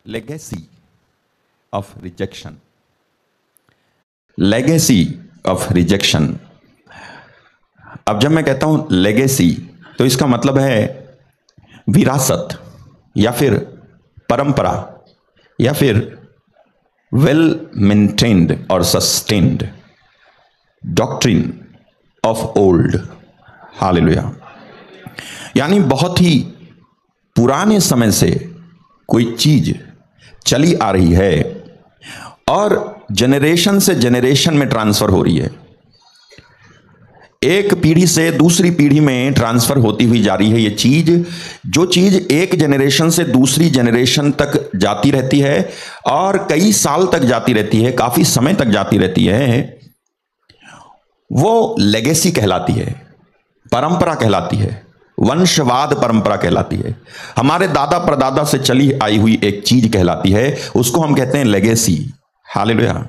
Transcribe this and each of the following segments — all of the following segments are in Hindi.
legacy of rejection. Legacy of rejection. अब जब मैं कहता हूं लेगेसी तो इसका मतलब है विरासत या फिर परंपरा या फिर वेल मेंटेन्ड और sustained doctrine of old. Hallelujah. यानी बहुत ही पुराने समय से कोई चीज चली आ रही है और जनरेशन से जनरेशन में ट्रांसफर हो रही है. एक पीढ़ी से दूसरी पीढ़ी में ट्रांसफर होती हुई जा रही है. ये चीज, जो चीज एक जनरेशन से दूसरी जनरेशन तक जाती रहती है और कई साल तक जाती रहती है, काफी समय तक जाती रहती है, वो लेगेसी कहलाती है, परंपरा कहलाती है, वंशवाद परंपरा कहलाती है. हमारे दादा परदादा से चली आई हुई एक चीज कहलाती है, उसको हम कहते हैं लेगेसी. हालेलुया.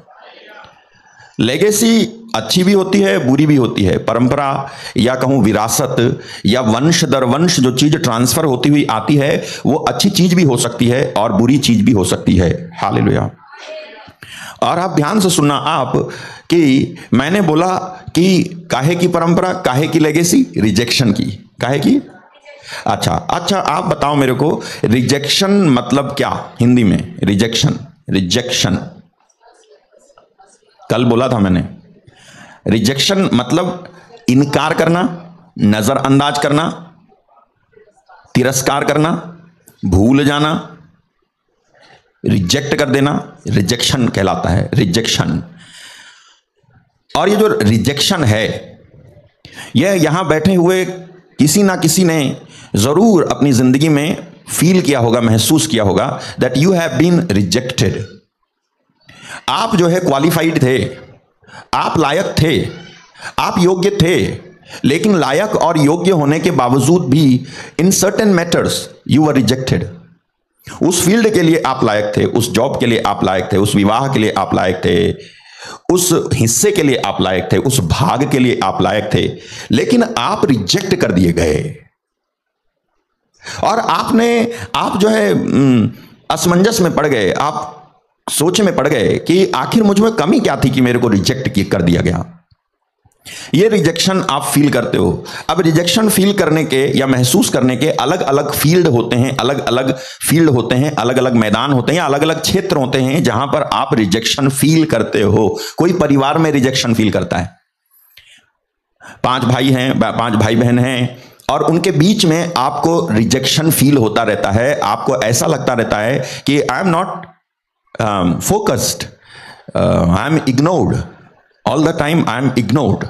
लेगेसी अच्छी भी होती है, बुरी भी होती है. परंपरा या कहूं विरासत या वंश दर वंश जो चीज ट्रांसफर होती हुई आती है वो अच्छी चीज भी हो सकती है और बुरी चीज भी हो सकती है. हालेलुया. और आप ध्यान से सुनना आप कि मैंने बोला कि काहे की परंपरा, काहे की लेगेसी, रिजेक्शन की. काहे की? अच्छा, आप बताओ मेरे को रिजेक्शन मतलब क्या हिंदी में? रिजेक्शन कल बोला था मैंने. रिजेक्शन मतलब इनकार करना, नजरअंदाज करना, तिरस्कार करना, भूल जाना, रिजेक्ट कर देना, रिजेक्शन कहलाता है. रिजेक्शन. और ये जो रिजेक्शन है, यह यहां बैठे हुए किसी ना किसी ने जरूर अपनी जिंदगी में फील किया होगा, महसूस किया होगा that you have been rejected. आप जो है क्वालिफाइड थे, आप लायक थे, आप योग्य थे, लेकिन लायक और योग्य होने के बावजूद भी in certain matters you were rejected. उस फील्ड के लिए आप लायक थे, उस जॉब के लिए आप लायक थे, उस विवाह के लिए आप लायक थे, उस हिस्से के लिए आप लायक थे, उस भाग के लिए आप लायक थे, लेकिन आप रिजेक्ट कर दिए गए. और आप जो है असमंजस में पड़ गए, आप सोच में पड़ गए कि आखिर मुझ में कमी क्या थी कि मेरे को रिजेक्ट कर दिया गया. ये रिजेक्शन आप फील करते हो. अब रिजेक्शन फील करने के या महसूस करने के अलग अलग फील्ड होते हैं, अलग अलग फील्ड होते हैं, अलग अलग मैदान होते हैं, अलग अलग क्षेत्र होते हैं जहां पर आप रिजेक्शन फील करते हो. कोई परिवार में रिजेक्शन फील करता है. 5 भाई हैं, 5 भाई बहन हैं और उनके बीच में आपको रिजेक्शन फील होता रहता है. आपको ऐसा लगता रहता है कि I am not focused, I am ignored, all the time I am ignored.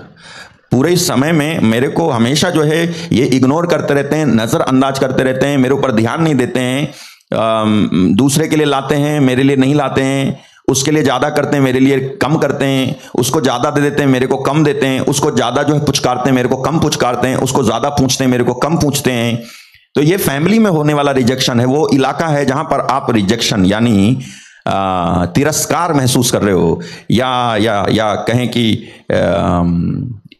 पूरे समय में मेरे को हमेशा जो है ये इग्नोर करते रहते हैं, नजरअंदाज करते रहते हैं, मेरे ऊपर ध्यान नहीं देते हैं. दूसरे के लिए लाते हैं, मेरे लिए नहीं लाते हैं. उसके लिए ज्यादा करते हैं, मेरे लिए कम करते हैं. उसको ज्यादा दे देते हैं, मेरे को कम देते हैं. उसको ज्यादा जो है पुचकारते हैं, मेरे को कम पुचकारते हैं. उसको ज्यादा पूछते हैं, मेरे को कम पूछते हैं. तो ये फैमिली में होने वाला रिजेक्शन है. वो इलाका है जहां पर आप रिजेक्शन यानी तिरस्कार महसूस कर रहे हो या कहें कि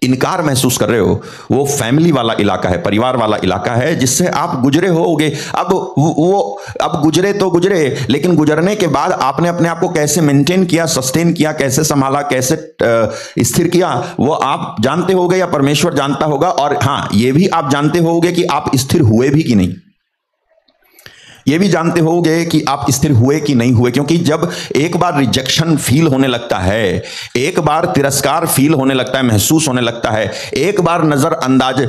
इनकार महसूस कर रहे हो. वो फैमिली वाला इलाका है, परिवार वाला इलाका है जिससे आप गुजरे होगे. अब गुजरे तो गुजरे, लेकिन गुजरने के बाद आपने अपने आप को कैसे मेंटेन किया, सस्टेन किया, कैसे संभाला, कैसे स्थिर किया, वो आप जानते होगे या परमेश्वर जानता होगा. और हाँ, ये भी आप जानते होगे कि आप स्थिर हुए भी कि नहीं. ये भी जानते होगे कि आप स्थिर हुए कि नहीं हुए. क्योंकि जब एक बार रिजेक्शन फील होने लगता है, एक बार तिरस्कार फील होने लगता है, महसूस होने लगता है, एक बार नजरअंदाज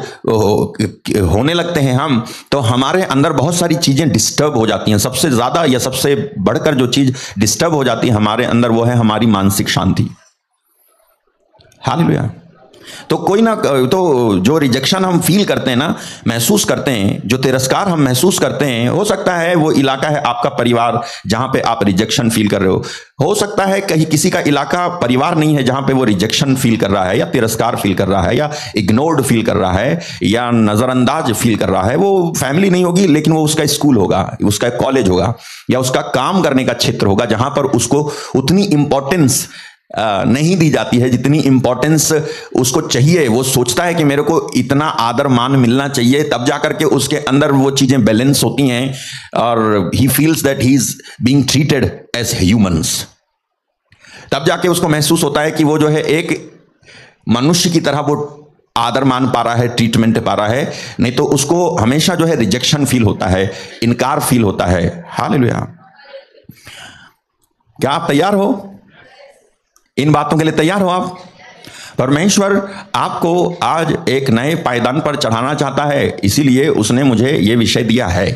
होने लगते हैं हम, तो हमारे अंदर बहुत सारी चीजें डिस्टर्ब हो जाती हैं. सबसे ज्यादा या सबसे बढ़कर जो चीज डिस्टर्ब हो जाती है हमारे अंदर, वो है हमारी मानसिक शांति. हालेलुया. तो कोई ना, तो जो रिजेक्शन हम फील करते हैं ना, महसूस करते हैं, जो तिरस्कार हम महसूस करते हैं, हो सकता है वो इलाका है आपका परिवार जहां पे आप रिजेक्शन फील कर रहे हो. हो सकता है कहीं किसी का इलाका परिवार नहीं है जहां पे वो रिजेक्शन फील कर रहा है या तिरस्कार फील कर रहा है या इग्नोर्ड फील कर रहा है या नजरअंदाज फील कर रहा है. वो फैमिली नहीं होगी, लेकिन वो उसका स्कूल होगा, उसका कॉलेज होगा या उसका काम करने का क्षेत्र होगा जहां पर उसको उतनी इंपॉर्टेंस नहीं दी जाती है, जितनी इंपॉर्टेंस उसको चाहिए। वो सोचता है कि मेरे को इतना आदर मान मिलना चाहिए, तब जाकर के उसके अंदर वो चीजें बैलेंस होती हैं और he feels that he is being treated as humans. तब जाके उसको महसूस होता है कि वो जो है एक मनुष्य की तरह वो आदर मान पा रहा है, ट्रीटमेंट पा रहा है। नहीं तो उसको हमेशा जो है रिजेक्शन फील होता है, इनकार फील होता है। हालेलुया। क्या आप तैयार हो? इन बातों के लिए तैयार हो आप? परमेश्वर आपको आज एक नए पायदान पर चढ़ाना चाहता है, इसीलिए उसने मुझे यह विषय दिया है।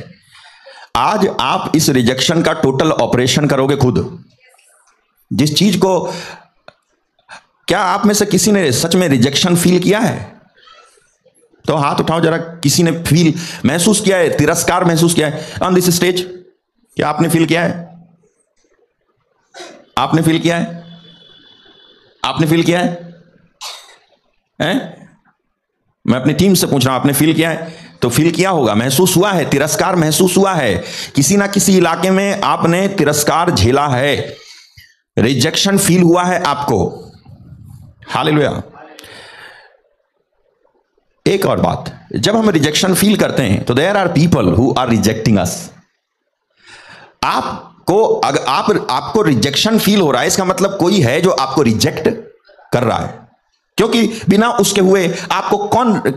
आज आप इस रिजेक्शन का टोटल ऑपरेशन करोगे खुद। जिस चीज को, क्या आप में से किसी ने सच में रिजेक्शन फील किया है? तो हाथ उठाओ जरा। किसी ने फील महसूस किया है, तिरस्कार महसूस किया है ऑन दिस स्टेज? क्या आपने फील किया है? आपने फील किया है? आपने फील किया है? मैं अपनी टीम से पूछ रहा हूं, आपने फील किया है? तो फील किया होगा, महसूस हुआ है, तिरस्कार महसूस हुआ है। किसी ना किसी इलाके में आपने तिरस्कार झेला है, रिजेक्शन फील हुआ है आपको। हालेलुया। एक और बात, जब हम रिजेक्शन फील करते हैं तो there are people who are rejecting us. अगर आपको रिजेक्शन फील हो रहा है, इसका मतलब कोई है जो आपको रिजेक्ट कर रहा है, क्योंकि बिना उसके हुए आपको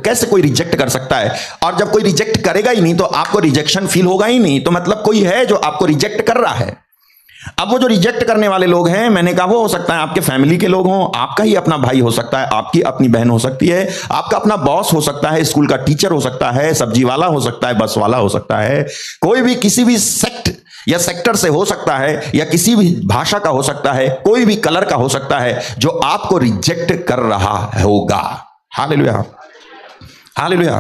कैसे कोई रिजेक्ट कर सकता है? और जब कोई रिजेक्ट करेगा ही नहीं तो आपको रिजेक्शन फील होगा ही नहीं, तो मतलब कोई है जो आपको रिजेक्ट कर रहा है। अब वो जो रिजेक्ट करने वाले लोग हैं, मैंने कहा वो हो सकता है आपके फैमिली के लोग हों, आपका ही अपना भाई हो सकता है, आपकी अपनी बहन हो सकती है, आपका अपना बॉस हो सकता है, स्कूल का टीचर हो सकता है, सब्जी वाला हो सकता है, बस वाला हो सकता है, कोई भी किसी भी सेक्ट या सेक्टर से हो सकता है, या किसी भी भाषा का हो सकता है, कोई भी कलर का हो सकता है, जो आपको रिजेक्ट कर रहा होगा। Hallelujah, hallelujah.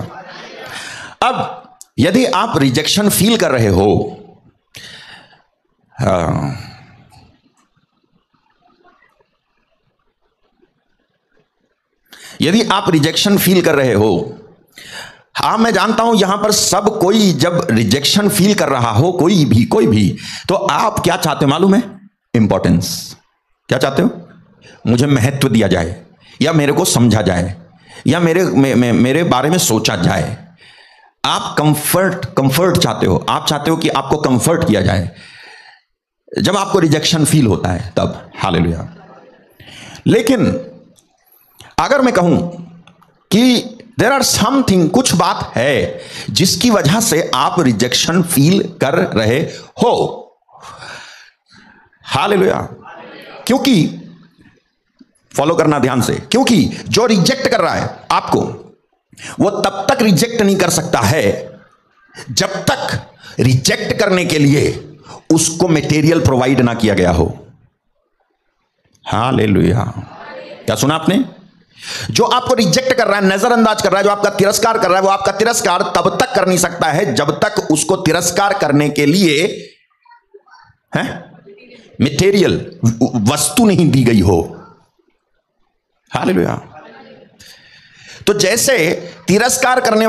अब यदि आप रिजेक्शन फील कर रहे हो, यदि आप रिजेक्शन फील कर रहे हो, हाँ मैं जानता हूं यहां पर सब कोई जब रिजेक्शन फील कर रहा हो, कोई भी, तो आप क्या चाहते हो मालूम है? इंपॉर्टेंस। क्या चाहते हो? मुझे महत्व दिया जाए, या मेरे को समझा जाए, या मेरे बारे में सोचा जाए। आप कंफर्ट चाहते हो, आप चाहते हो कि आपको कंफर्ट किया जाए। जब आपको रिजेक्शन फील होता है तब। हालेलुया। लेकिन अगर मैं कहूं कि देयर आर समथिंग, कुछ बात है जिसकी वजह से आप रिजेक्शन फील कर रहे हो। हालेलुया। क्योंकि फॉलो करना ध्यान से, क्योंकि जो रिजेक्ट कर रहा है आपको, वो तब तक रिजेक्ट नहीं कर सकता है जब तक रिजेक्ट करने के लिए उसको मटेरियल प्रोवाइड ना किया गया हो। हालेलुया। क्या सुना आपने? जो आपको रिजेक्ट कर रहा है, नजरअंदाज कर रहा है, जो आपका तिरस्कार कर रहा है, वो आपका तिरस्कार तब तक कर नहीं सकता है जब तक उसको तिरस्कार करने के लिए मटेरियल, वस्तु नहीं दी गई हो। हालेलुया। तो जैसे तिरस्कार करने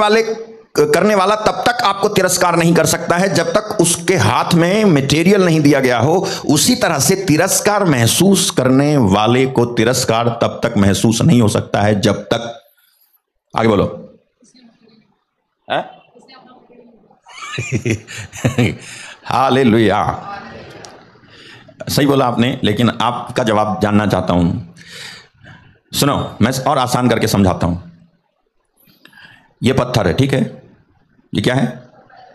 वाला तब तक आपको तिरस्कार नहीं कर सकता है जब तक उसके हाथ में मटेरियल नहीं दिया गया हो, उसी तरह से तिरस्कार महसूस करने वाले को तिरस्कार तब तक महसूस नहीं हो सकता है जब तक, आगे बोलो, हालेलुया। सही बोला आपने, लेकिन आपका जवाब जानना चाहता हूं। सुनो, मैं और आसान करके समझाता हूं। यह पत्थर है, ठीक है? ये क्या है?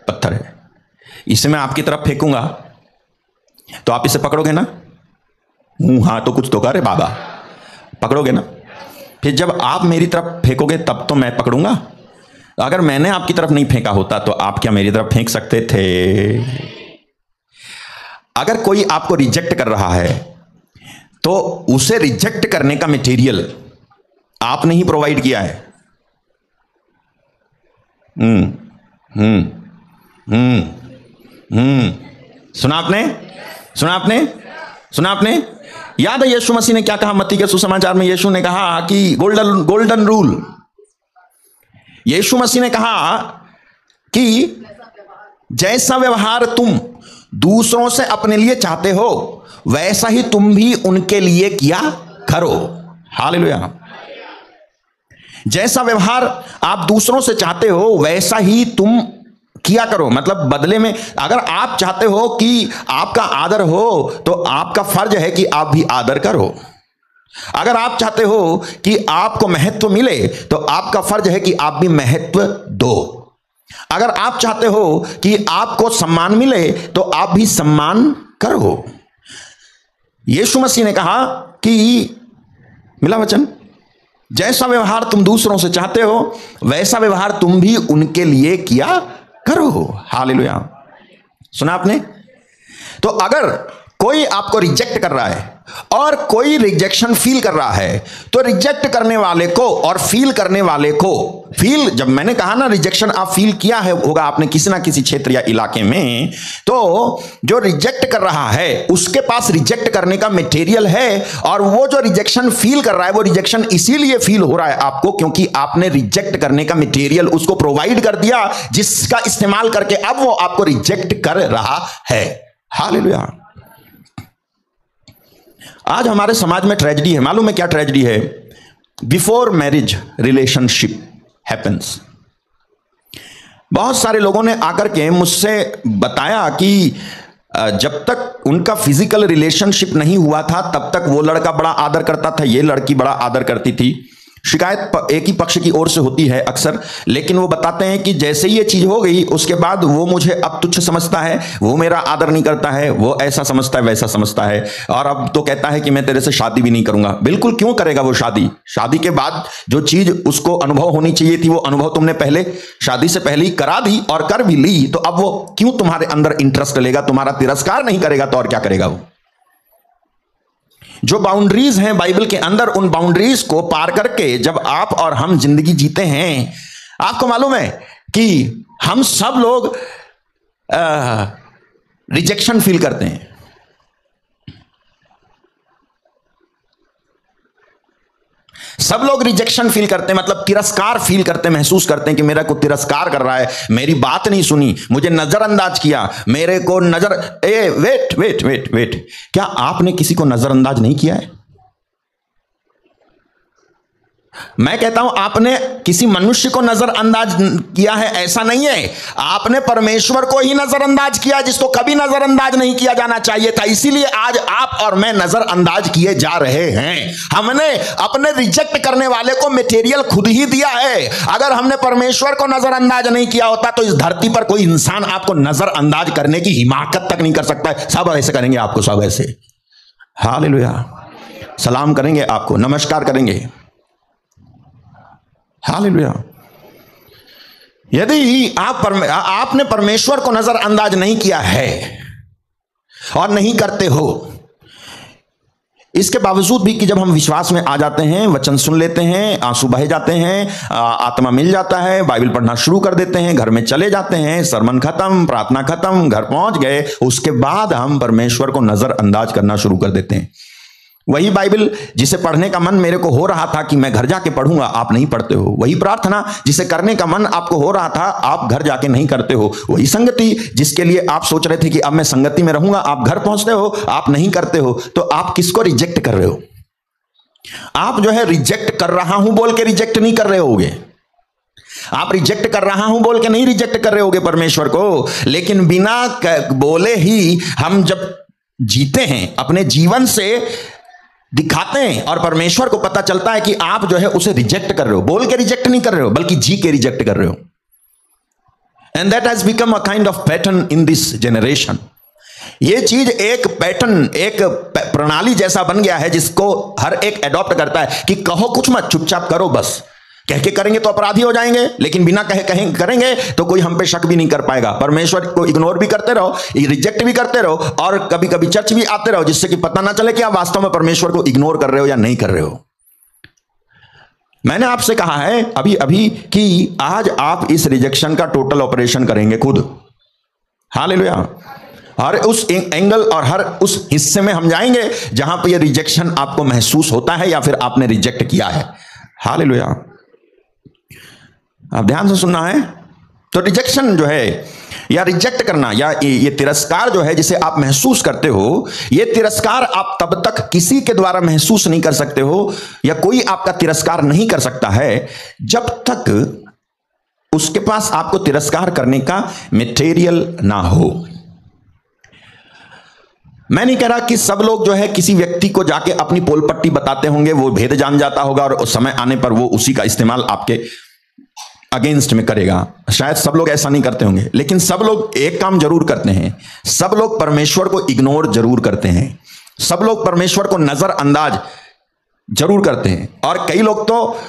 पत्थर है। इसे मैं आपकी तरफ फेंकूंगा तो आप इसे पकड़ोगे ना? हाँ तो कुछ तो करे बाबा, पकड़ोगे ना? फिर जब आप मेरी तरफ फेंकोगे तब तो मैं पकड़ूंगा। अगर मैंने आपकी तरफ नहीं फेंका होता तो आप क्या मेरी तरफ फेंक सकते थे? अगर कोई आपको रिजेक्ट कर रहा है तो उसे रिजेक्ट करने का मटेरियल आपने ही प्रोवाइड किया है। सुना आपने? सुना आपने? सुना आपने? याद है यीशु मसीह ने क्या कहा मत्ती के सुसमाचार में? यीशु ने कहा कि गोल्डन रूल, यीशु मसीह ने कहा कि जैसा व्यवहार तुम दूसरों से अपने लिए चाहते हो वैसा ही तुम भी उनके लिए किया करो। हालेलुया। जैसा व्यवहार आप दूसरों से चाहते हो वैसा ही तुम किया करो। मतलब बदले में अगर आप चाहते हो कि आपका आदर हो तो आपका फर्ज है कि आप भी आदर करो। अगर आप चाहते हो कि आपको महत्व मिले तो आपका फर्ज है कि आप भी महत्व दो। अगर आप चाहते हो कि आपको सम्मान मिले तो आप भी सम्मान करो। यीशु मसीह ने कहा कि मिला वचन, जैसा व्यवहार तुम दूसरों से चाहते हो वैसा व्यवहार तुम भी उनके लिए किया करो। हालेलुया। सुना आपने? तो अगर कोई आपको रिजेक्ट कर रहा है और कोई रिजेक्शन फील कर रहा है तो रिजेक्ट करने वाले को और फील करने वाले को, फील जब मैंने कहा ना रिजेक्शन आप फील किया है होगा आपने किसी ना किसी क्षेत्र या इलाके में, तो जो रिजेक्ट कर रहा है उसके पास रिजेक्ट करने का मटेरियल है और वो जो रिजेक्शन फील कर रहा है वो रिजेक्शन इसीलिए फील हो रहा है आपको क्योंकि आपने रिजेक्ट करने का मटेरियल उसको प्रोवाइड कर दिया जिसका इस्तेमाल करके अब वो आपको रिजेक्ट कर रहा है। हालेलुया। आज हमारे समाज में ट्रेजेडी है, मालूम है क्या ट्रेजेडी है? Before marriage relationship happens. बहुत सारे लोगों ने आकर के मुझसे बताया कि जब तक उनका फिजिकल रिलेशनशिप नहीं हुआ था तब तक वो लड़का बड़ा आदर करता था, ये लड़की बड़ा आदर करती थी। शिकायत एक ही पक्ष की ओर से होती है अक्सर, लेकिन वो बताते हैं कि जैसे ही ये चीज हो गई उसके बाद वो मुझे अब तुच्छ समझता है, वो मेरा आदर नहीं करता है, वो ऐसा समझता है वैसा समझता है और अब तो कहता है कि मैं तेरे से शादी भी नहीं करूंगा। बिल्कुल, क्यों करेगा वो शादी? शादी के बाद जो चीज उसको अनुभव होनी चाहिए थी वो अनुभव तुमने पहले शादी से पहले ही करा दी और कर भी ली, तो अब वो क्यों तुम्हारे अंदर इंटरेस्ट लेगा? तुम्हारा तिरस्कार नहीं करेगा तो और क्या करेगा वो? जो बाउंड्रीज हैं बाइबल के अंदर, उन बाउंड्रीज को पार करके जब आप और हम जिंदगी जीते हैं, आपको मालूम है कि हम सब लोग रिजेक्शन फील करते हैं। सब लोग रिजेक्शन फील करते हैं, मतलब तिरस्कार फील करते हैं, महसूस करते हैं कि मेरा को तिरस्कार कर रहा है, मेरी बात नहीं सुनी, मुझे नजरअंदाज किया, मेरे को वेट वेट वेट वेट, क्या आपने किसी को नजरअंदाज नहीं किया है? मैं कहता हूं आपने किसी मनुष्य को नजरअंदाज किया है ऐसा नहीं है, आपने परमेश्वर को ही नजरअंदाज किया जिसको कभी नजरअंदाज नहीं किया जाना चाहिए था। इसीलिए आज आप और मैं नजरअंदाज किए जा रहे हैं। हमने अपने रिजेक्ट करने वाले को मटेरियल खुद ही दिया है। अगर हमने परमेश्वर को नजरअंदाज नहीं किया होता तो इस धरती पर कोई इंसान आपको नजरअंदाज करने की हिमाकत तक नहीं कर सकता है। सब ऐसे करेंगे आपको, सब ऐसे हालेलुया सलाम करेंगे, आपको नमस्कार करेंगे। हालेलुया। यदि आपने परमेश्वर को नजरअंदाज नहीं किया है और नहीं करते हो, इसके बावजूद भी कि जब हम विश्वास में आ जाते हैं, वचन सुन लेते हैं, आंसू बहे जाते हैं, आत्मा मिल जाता है, बाइबल पढ़ना शुरू कर देते हैं, घर में चले जाते हैं, सरमन खत्म, प्रार्थना खत्म, घर पहुंच गए, उसके बाद हम परमेश्वर को नजरअंदाज करना शुरू कर देते हैं। वही बाइबल जिसे पढ़ने का मन मेरे को हो रहा था कि मैं घर जाके पढ़ूंगा, आप नहीं पढ़ते हो। वही प्रार्थना जिसे करने का मन आपको हो रहा था, आप घर जाके नहीं करते हो। वही संगति जिसके लिए आप सोच रहे थे कि अब मैं संगति में रहूंगा, आप घर पहुंचते हो, आप नहीं करते हो। तो आप किसको रिजेक्ट कर रहे हो? आप जो है रिजेक्ट कर रहा हूं बोल के रिजेक्ट नहीं कर रहे होगे, आप रिजेक्ट कर रहा हूं बोल के नहीं रिजेक्ट कर रहे होगे परमेश्वर को, लेकिन बिना बोले ही हम जब जीते हैं, अपने जीवन से दिखाते हैं और परमेश्वर को पता चलता है कि आप जो है उसे रिजेक्ट कर रहे हो। बोल के रिजेक्ट नहीं कर रहे हो बल्कि जी के रिजेक्ट कर रहे हो। And that has become a kind of pattern in this generation. ये चीज एक पैटर्न, एक प्रणाली जैसा बन गया है जिसको हर एक एडॉप्ट करता है कि कहो कुछ मत, चुपचाप करो बस। कह के करेंगे तो अपराधी हो जाएंगे, लेकिन बिना कहे करेंगे तो कोई हम पे शक भी नहीं कर पाएगा। परमेश्वर को इग्नोर भी करते रहो, रिजेक्ट भी करते रहो और कभी कभी चर्च भी आते रहो, जिससे कि पता ना चले कि आप वास्तव में परमेश्वर को इग्नोर कर रहे हो या नहीं कर रहे हो। मैंने आपसे कहा है अभी अभी कि आज आप इस रिजेक्शन का टोटल ऑपरेशन करेंगे खुद। हालेलुया। हर उस एंगल और हर उस हिस्से में हम जाएंगे जहां पर यह रिजेक्शन आपको महसूस होता है या फिर आपने रिजेक्ट किया है। हालेलुया। आप ध्यान से सुनना है। तो रिजेक्शन जो है या रिजेक्ट करना या ये तिरस्कार जो है जिसे आप महसूस करते हो, ये तिरस्कार आप तब तक किसी के द्वारा महसूस नहीं कर सकते हो या कोई आपका तिरस्कार नहीं कर सकता है जब तक उसके पास आपको तिरस्कार करने का मटेरियल ना हो। मैं नहीं कह रहा कि सब लोग जो है किसी व्यक्ति को जाके अपनी पोल पट्टी बताते होंगे, वो भेद जान जाता होगा और उस समय आने पर वो उसी का इस्तेमाल आपके अगेंस्ट में करेगा। शायद सब लोग ऐसा नहीं करते होंगे, लेकिन सब लोग एक काम जरूर करते हैं, सब लोग परमेश्वर को इग्नोर जरूर करते हैं, सब लोग परमेश्वर को नजरअंदाज जरूर करते हैं। और कई लोग तो,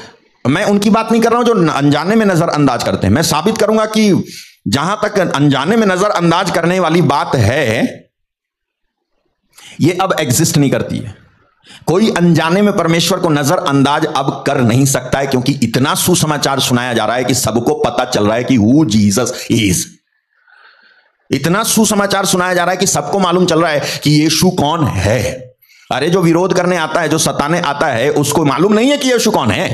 मैं उनकी बात नहीं कर रहा हूं जो अनजाने में नजरअंदाज करते हैं। मैं साबित करूंगा कि जहां तक अनजाने में नजरअंदाज करने वाली बात है, ये अब एग्जिस्ट नहीं करती है। कोई अनजाने में परमेश्वर को नजरअंदाज अब कर नहीं सकता है, क्योंकि इतना सुसमाचार सुनाया जा रहा है कि सबको पता चल रहा है कि हु जीसस इज। इतना सुसमाचार सुनाया जा रहा है कि सबको मालूम चल रहा है कि यीशु कौन है। अरे जो विरोध करने आता है, जो सताने आता है, उसको मालूम नहीं है कि यीशु कौन है।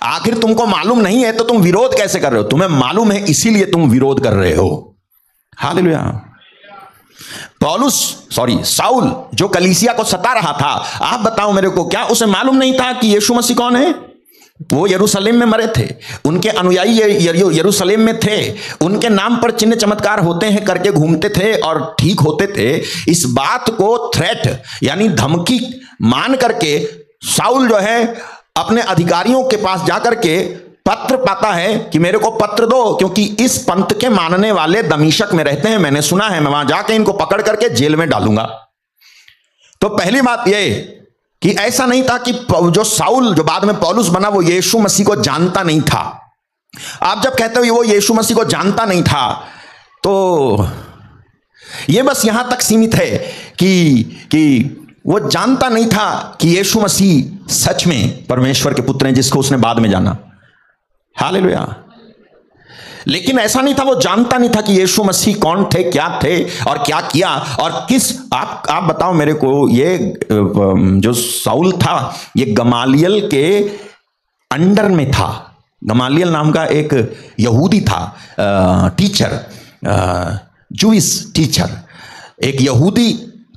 आखिर तुमको मालूम नहीं है तो तुम विरोध कैसे कर रहे हो? तुम्हें मालूम है इसीलिए तुम विरोध कर रहे हो। हालेलुया। साउल जो कलीसिया को सता रहा था, आप बताओ मेरे को, क्या उसे मालूम नहीं था कि यीशु मसीह कौन है? वो यरूशलेम में मरे थे, उनके अनुयायी यरूशलेम में थे, उनके नाम पर चिन्ह चमत्कार होते हैं करके घूमते थे और ठीक होते थे। इस बात को थ्रेट यानी धमकी मान करके साउल जो है अपने अधिकारियों के पास जाकर के पत्र पाता है कि मेरे को पत्र दो, क्योंकि इस पंथ के मानने वाले दमिश्क में रहते हैं, मैंने सुना है, मैं वहां जाके इनको पकड़ करके जेल में डालूंगा। तो पहली बात यह कि ऐसा नहीं था कि जो साउल जो बाद में पौलुस बना वो यीशु मसीह को जानता नहीं था। आप जब कहते हो वो यीशु मसीह को जानता नहीं था, तो यह बस यहां तक सीमित है कि वो जानता नहीं था कि यीशु मसीह सच में परमेश्वर के पुत्र हैं, जिसको उसने बाद में जाना। हालेलुया। लेकिन ऐसा नहीं था, वो जानता नहीं था कि यीशु मसीह कौन थे, क्या थे और क्या किया और किस। आप बताओ मेरे को, ये जो साउल था ये गमालियल के अंडर में था। गमालियल नाम का एक यहूदी था, टीचर, जूइश टीचर, एक यहूदी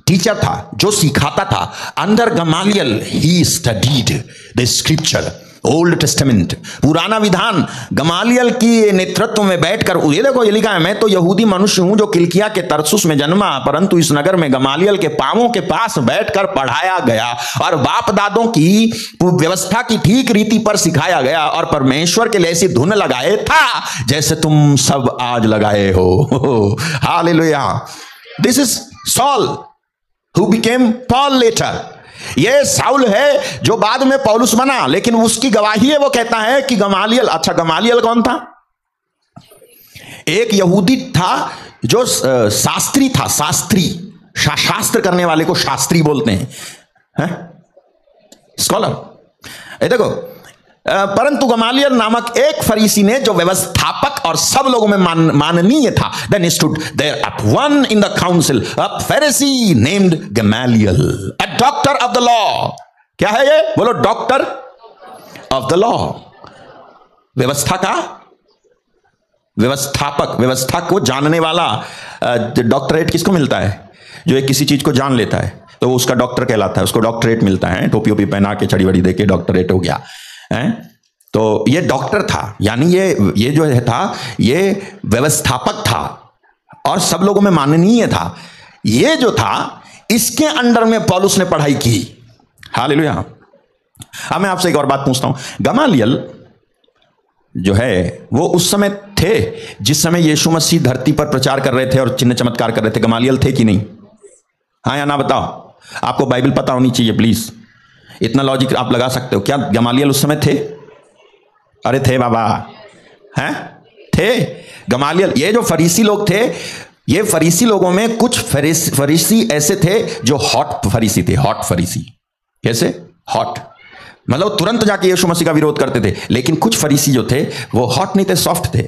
टीचर था जो सिखाता था। Under Gamaliel he studied the scripture, old testament, पुराना विधान। गमालियल की नेतृत्व में बैठकर, ये देखो ये लिखा है, मैं तो यहूदी मनुष्य हूं जो किलकिया के तरसुस में जन्मा, परंतु इस नगर में गमालियल के पांवों के पास बैठकर पढ़ाया गया और बाप दादों की व्यवस्था की ठीक रीति पर सिखाया गया और परमेश्वर के लिए ऐसी धुन लगाए था जैसे तुम सब आज लगाए हो। Hallelujah. This is Saul who became Paul later. ये साउल है जो बाद में पौलुस बना, लेकिन उसकी गवाही है, वो कहता है कि गमालियल। अच्छा, गमालियल कौन था? एक यहूदी था जो शास्त्री था, शास्त्री, शास्त्र करने वाले को शास्त्री बोलते हैं, स्कॉलर। देखो, परंतु गमालियल नामक एक फरीसी ने, जो व्यवस्थापक और सब लोगों में माननीय था, then stood there at one in the council a Pharisee named Gamaliel, a doctor of the law। क्या है ये? बोलो, डॉक्टर ऑफ द लॉ। व्यवस्था का व्यवस्थापक, व्यवस्था को जानने वाला। डॉक्टरेट किसको मिलता है? जो एक किसी चीज को जान लेता है तो वो उसका डॉक्टर कहलाता है, उसको डॉक्टरेट मिलता है। टोपी ओपी पहना के छड़ी वड़ी दे के डॉक्टरेट हो गया है। तो ये डॉक्टर था, यानी ये जो है था, ये व्यवस्थापक था और सब लोगों में माननीय था। ये जो था, इसके अंडर में पौलुस ने पढ़ाई की। हालेलुया। अब मैं आपसे एक और बात पूछता हूं। गमालियल जो है वो उस समय थे जिस समय यीशु मसीह धरती पर प्रचार कर रहे थे और चिन्ह चमत्कार कर रहे थे। गमालियल थे कि नहीं? हाँ या ना बताओ। आपको बाइबल पता होनी चाहिए प्लीज, इतना लॉजिक आप लगा सकते हो। क्या गमालियल उस समय थे? अरे थे बाबा, हैं? थे गमालियल। ये जो फरीसी लोग थे, ये फरीसी लोगों में कुछ फरीसी ऐसे थे जो हॉट फरीसी थे। हॉट फरीसी कैसे? हॉट मतलब तुरंत जाके यीशु मसीह का विरोध करते थे। लेकिन कुछ फरीसी जो थे वो हॉट नहीं थे, सॉफ्ट थे।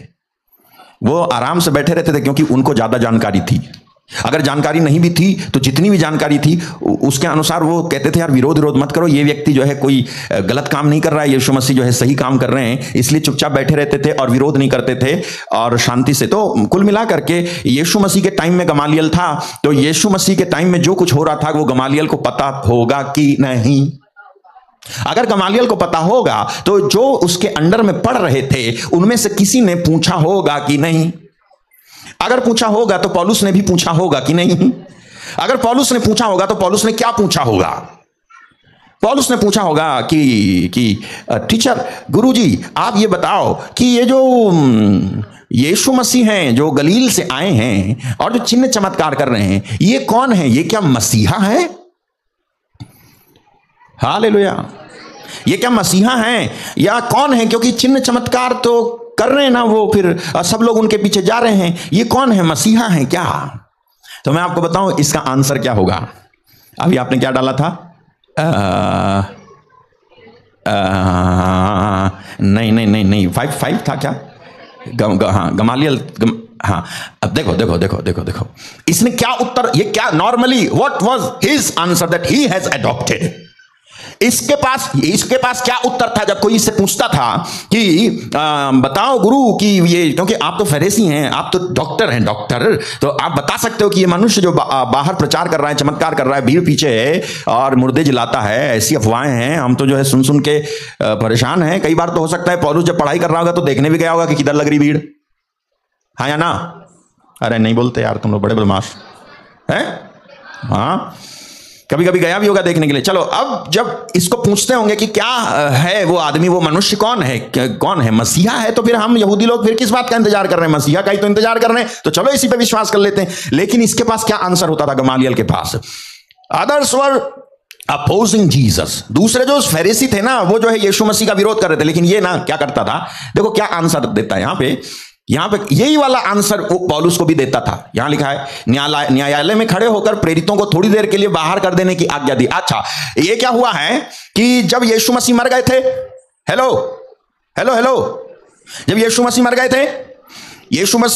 वो आराम से बैठे रहते थे क्योंकि उनको ज्यादा जानकारी थी। अगर जानकारी नहीं भी थी तो जितनी भी जानकारी थी उसके अनुसार वो कहते थे यार विरोध विरोध मत करो, ये व्यक्ति जो है कोई गलत काम नहीं कर रहा है, यीशु मसीह जो है सही काम कर रहे हैं, इसलिए चुपचाप बैठे रहते थे और विरोध नहीं करते थे और शांति से। तो कुल मिला करके यीशु मसीह के टाइम में गमालियल था, तो यीशु मसीह के टाइम में जो कुछ हो रहा था वो गमालियल को पता होगा कि नहीं? अगर गमालियल को पता होगा तो जो उसके अंडर में पढ़ रहे थे उनमें से किसी ने पूछा होगा कि नहीं? अगर पूछा होगा तो पौलुस ने भी पूछा होगा कि नहीं? अगर पौलुस ने पूछा होगा तो पौलुस ने क्या पूछा होगा? पौलुस ने पूछा होगा कि टीचर, गुरुजी, आप ये बताओ कि ये जो यीशु मसीह हैं जो गलील से आए हैं और जो चिन्ह चमत्कार कर रहे हैं, ये कौन है? ये क्या मसीहा है? हालेलुया। ये क्या मसीहा हैं या कौन है? क्योंकि चिन्ह चमत्कार तो कर रहे हैं ना वो, फिर सब लोग उनके पीछे जा रहे हैं, ये कौन है? मसीहा है क्या? तो मैं आपको बताऊं इसका आंसर क्या होगा। अभी आपने क्या डाला था? नहीं, 5 था क्या? हाँ, गमालियल। हाँ, अब देखो इसने क्या उत्तर, ये क्या normally what was his answer that he has adopted. इसके पास क्या उत्तर था जब कोई इससे पूछता था कि बताओ गुरु कि ये, क्योंकि आप तो फरीसी हैं, आप तो डॉक्टर हैं, डॉक्टर, तो आप बता सकते हो कि ये मनुष्य जो बाहर प्रचार कर रहा है, चमत्कार कर रहा है, भीड़ पीछे है और मुर्दे जिलाता है, ऐसी अफवाहें हैं, हम तो जो है सुन के परेशान हैं। कई बार तो हो सकता है पौलुस जब पढ़ाई कर रहा होगा तो देखने भी गया होगा कि किधर लग रही भीड़, हाँ या ना? अरे नहीं बोलते यार, तुम लोग बड़े बदमाश हैं। हाँ, कभी कभी गया भी होगा देखने के लिए। चलो, अब जब इसको पूछते होंगे कि क्या है वो आदमी, वो मनुष्य कौन है? मसीहा है। तो फिर हम यहूदी लोग फिर किस बात का इंतजार कर रहे हैं? मसीहा का ही तो इंतजार कर रहे हैं, तो चलो इसी पे विश्वास कर लेते हैं। लेकिन इसके पास क्या आंसर होता था गमालियल के पास? Others were opposing Jesus. दूसरे जो फरीसी थे ना, वो जो है यीशु मसीह का विरोध कर रहे थे, लेकिन ये ना क्या करता था, देखो क्या आंसर देता है यहां पे यही वाला आंसर वो पौलुस को भी देता था। यहां लिखा है, न्यायालय में खड़े होकर प्रेरितों को थोड़ी देर के लिए बाहर कर देने की आज्ञा दी। अच्छा, ये क्या हुआ है कि जब यीशु मसीह मर गए थे, हेलो, जब यीशु मसीह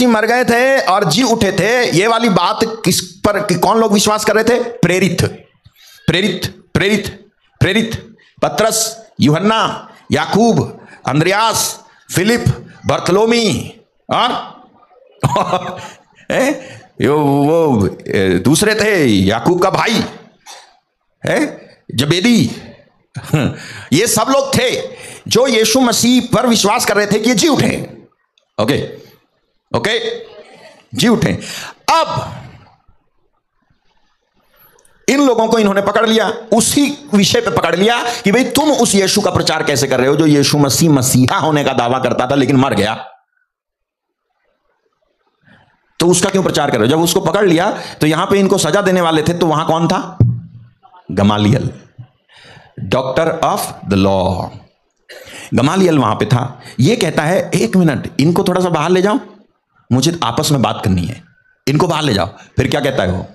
मर गए थे और जी उठे थे, ये वाली बात किस पर कि कौन लोग विश्वास कर रहे थे? प्रेरित पतरस, यूहन्ना, याकूब, अंद्रयास, फिलिप, बर्थलोमी और वो दूसरे थे याकूब का भाई है जबेदी। ये सब लोग थे जो यीशु मसीह पर विश्वास कर रहे थे कि जी उठे। ओके, जी उठे। अब इन लोगों को इन्होंने पकड़ लिया, उसी विषय पे पकड़ लिया कि भाई तुम उस यीशु का प्रचार कैसे कर रहे हो जो यीशु मसीह मसीहा होने का दावा करता था लेकिन मर गया, तो उसका क्यों प्रचार कर रहे हो? जब उसको पकड़ लिया तो यहां पे इनको सजा देने वाले थे, तो वहां कौन था? Gamaliel, doctor of the law. Gamaliel वहां पे था। ये कहता है, एक मिनट, इनको थोड़ा सा बाहर ले जाओ, मुझे आपस में बात करनी है, इनको बाहर ले जाओ। फिर क्या कहता है वो?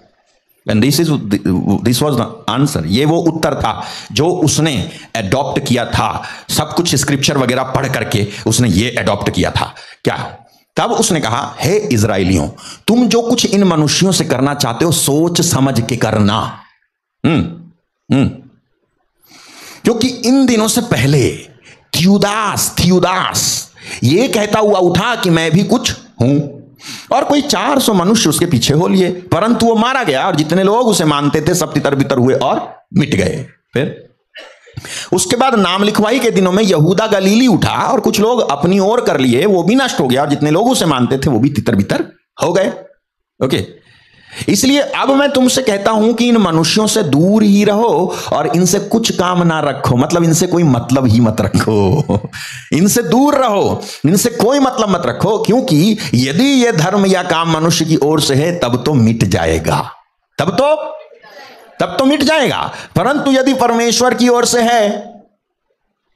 And this was the answer। ये वो उत्तर था जो उसने अडॉप्ट किया था। सब कुछ स्क्रिप्चर वगैरह पढ़ करके उसने ये अडॉप्ट किया था। क्या? तब उसने कहा, हे इजराइलियों, तुम जो कुछ इन मनुष्यों से करना चाहते हो सोच समझ के करना। क्योंकि इन दिनों से पहले थियूदास ये कहता हुआ उठा कि मैं भी कुछ हूं, और कोई 400 मनुष्य उसके पीछे हो लिए, परंतु वो मारा गया और जितने लोग उसे मानते थे सब तितर बितर हुए और मिट गए। फिर उसके बाद नाम लिखवाई के दिनों में यहूदा गलीली उठा और कुछ लोग अपनी ओर कर लिए, वो भी नष्ट हो गया और जितने लोग उसे मानते थे वो भी तितर बितर हो गए। ओके, इसलिए अब मैं तुमसे कहता हूं कि इन मनुष्यों से दूर ही रहो और इनसे कुछ काम ना रखो, मतलब इनसे कोई मतलब ही मत रखो। इनसे दूर रहो, इनसे कोई मतलब मत रखो, क्योंकि यदि यह धर्म या काम मनुष्य की ओर से है तब तो मिट जाएगा, तब तो मिट जाएगा, परंतु यदि परमेश्वर की ओर से है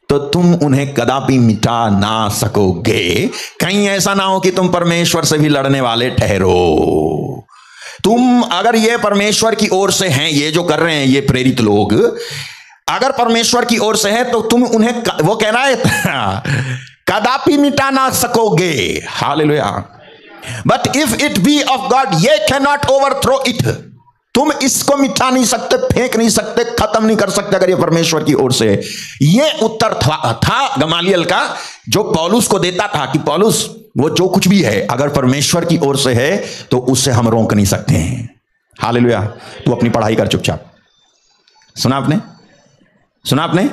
तो तुम उन्हें कदापि मिटा ना सकोगे। कहीं ऐसा ना हो कि तुम परमेश्वर से भी लड़ने वाले ठहरो। तुम अगर ये परमेश्वर की ओर से हैं, ये जो कर रहे हैं ये प्रेरित लोग, अगर परमेश्वर की ओर से है तो तुम उन्हें, वो कह रहा है, कदापि मिटा ना सकोगे। Hallelujah. But if it be of God ये कैन नॉट ओवरथ्रो इट। तुम इसको मिटा नहीं सकते, फेंक नहीं सकते, खत्म नहीं कर सकते अगर ये परमेश्वर की ओर से है। ये उत्तर था गमालियल का, जो पौलुस को देता था कि पौलुस वो जो कुछ भी है अगर परमेश्वर की ओर से है तो उससे हम रोक नहीं सकते हैं। हालेलुया। तू अपनी पढ़ाई कर चुपचाप। सुना आपने? सुना आपने?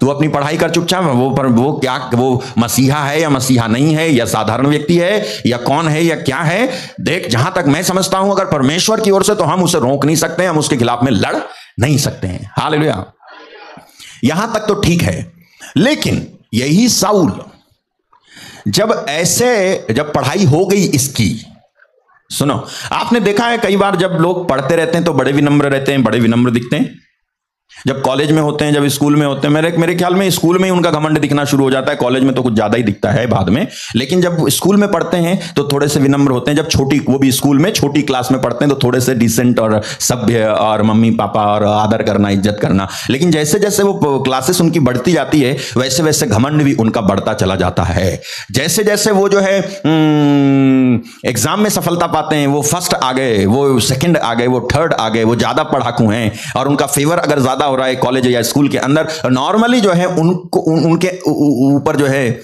तू अपनी पढ़ाई कर चुपचाप। वो क्या, वो मसीहा है या मसीहा नहीं है, या साधारण व्यक्ति है या कौन है या क्या है, देख जहां तक मैं समझता हूं अगर परमेश्वर की ओर से तो हम उसे रोक नहीं सकते, हम उसके खिलाफ में लड़ नहीं सकते हैं। हालेलुया। यहां तक तो ठीक है। लेकिन यही साउल जब पढ़ाई हो गई इसकी, सुनो, आपने देखा है कई बार जब लोग पढ़ते रहते हैं तो बड़े विनम्र रहते हैं, बड़े विनम्र दिखते हैं। जब कॉलेज में होते हैं, जब स्कूल में होते हैं, मेरे ख्याल में स्कूल में ही उनका घमंड दिखना शुरू हो जाता है, कॉलेज में तो कुछ ज्यादा ही दिखता है बाद में। लेकिन जब स्कूल में पढ़ते हैं तो थोड़े से विनम्र होते हैं। जब वो भी स्कूल में छोटी क्लास में पढ़ते हैं तो थोड़े से डिसेंट और सभ्य और मम्मी पापा और आदर करना, इज्जत करना। लेकिन जैसे जैसे वो क्लासेस उनकी बढ़ती जाती है वैसे वैसे घमंड भी उनका बढ़ता चला जाता है। जैसे जैसे वो जो है एग्जाम में सफलता पाते हैं, वो फर्स्ट आ गए, वो सेकंड आ गए, वो थर्ड आ गए, वो ज्यादा पढ़ाकू हैं और उनका फेवर अगर ज्यादा हो रहा है कॉलेज या स्कूल के अंदर, नॉर्मली जो है उनको उनके ऊपर जो है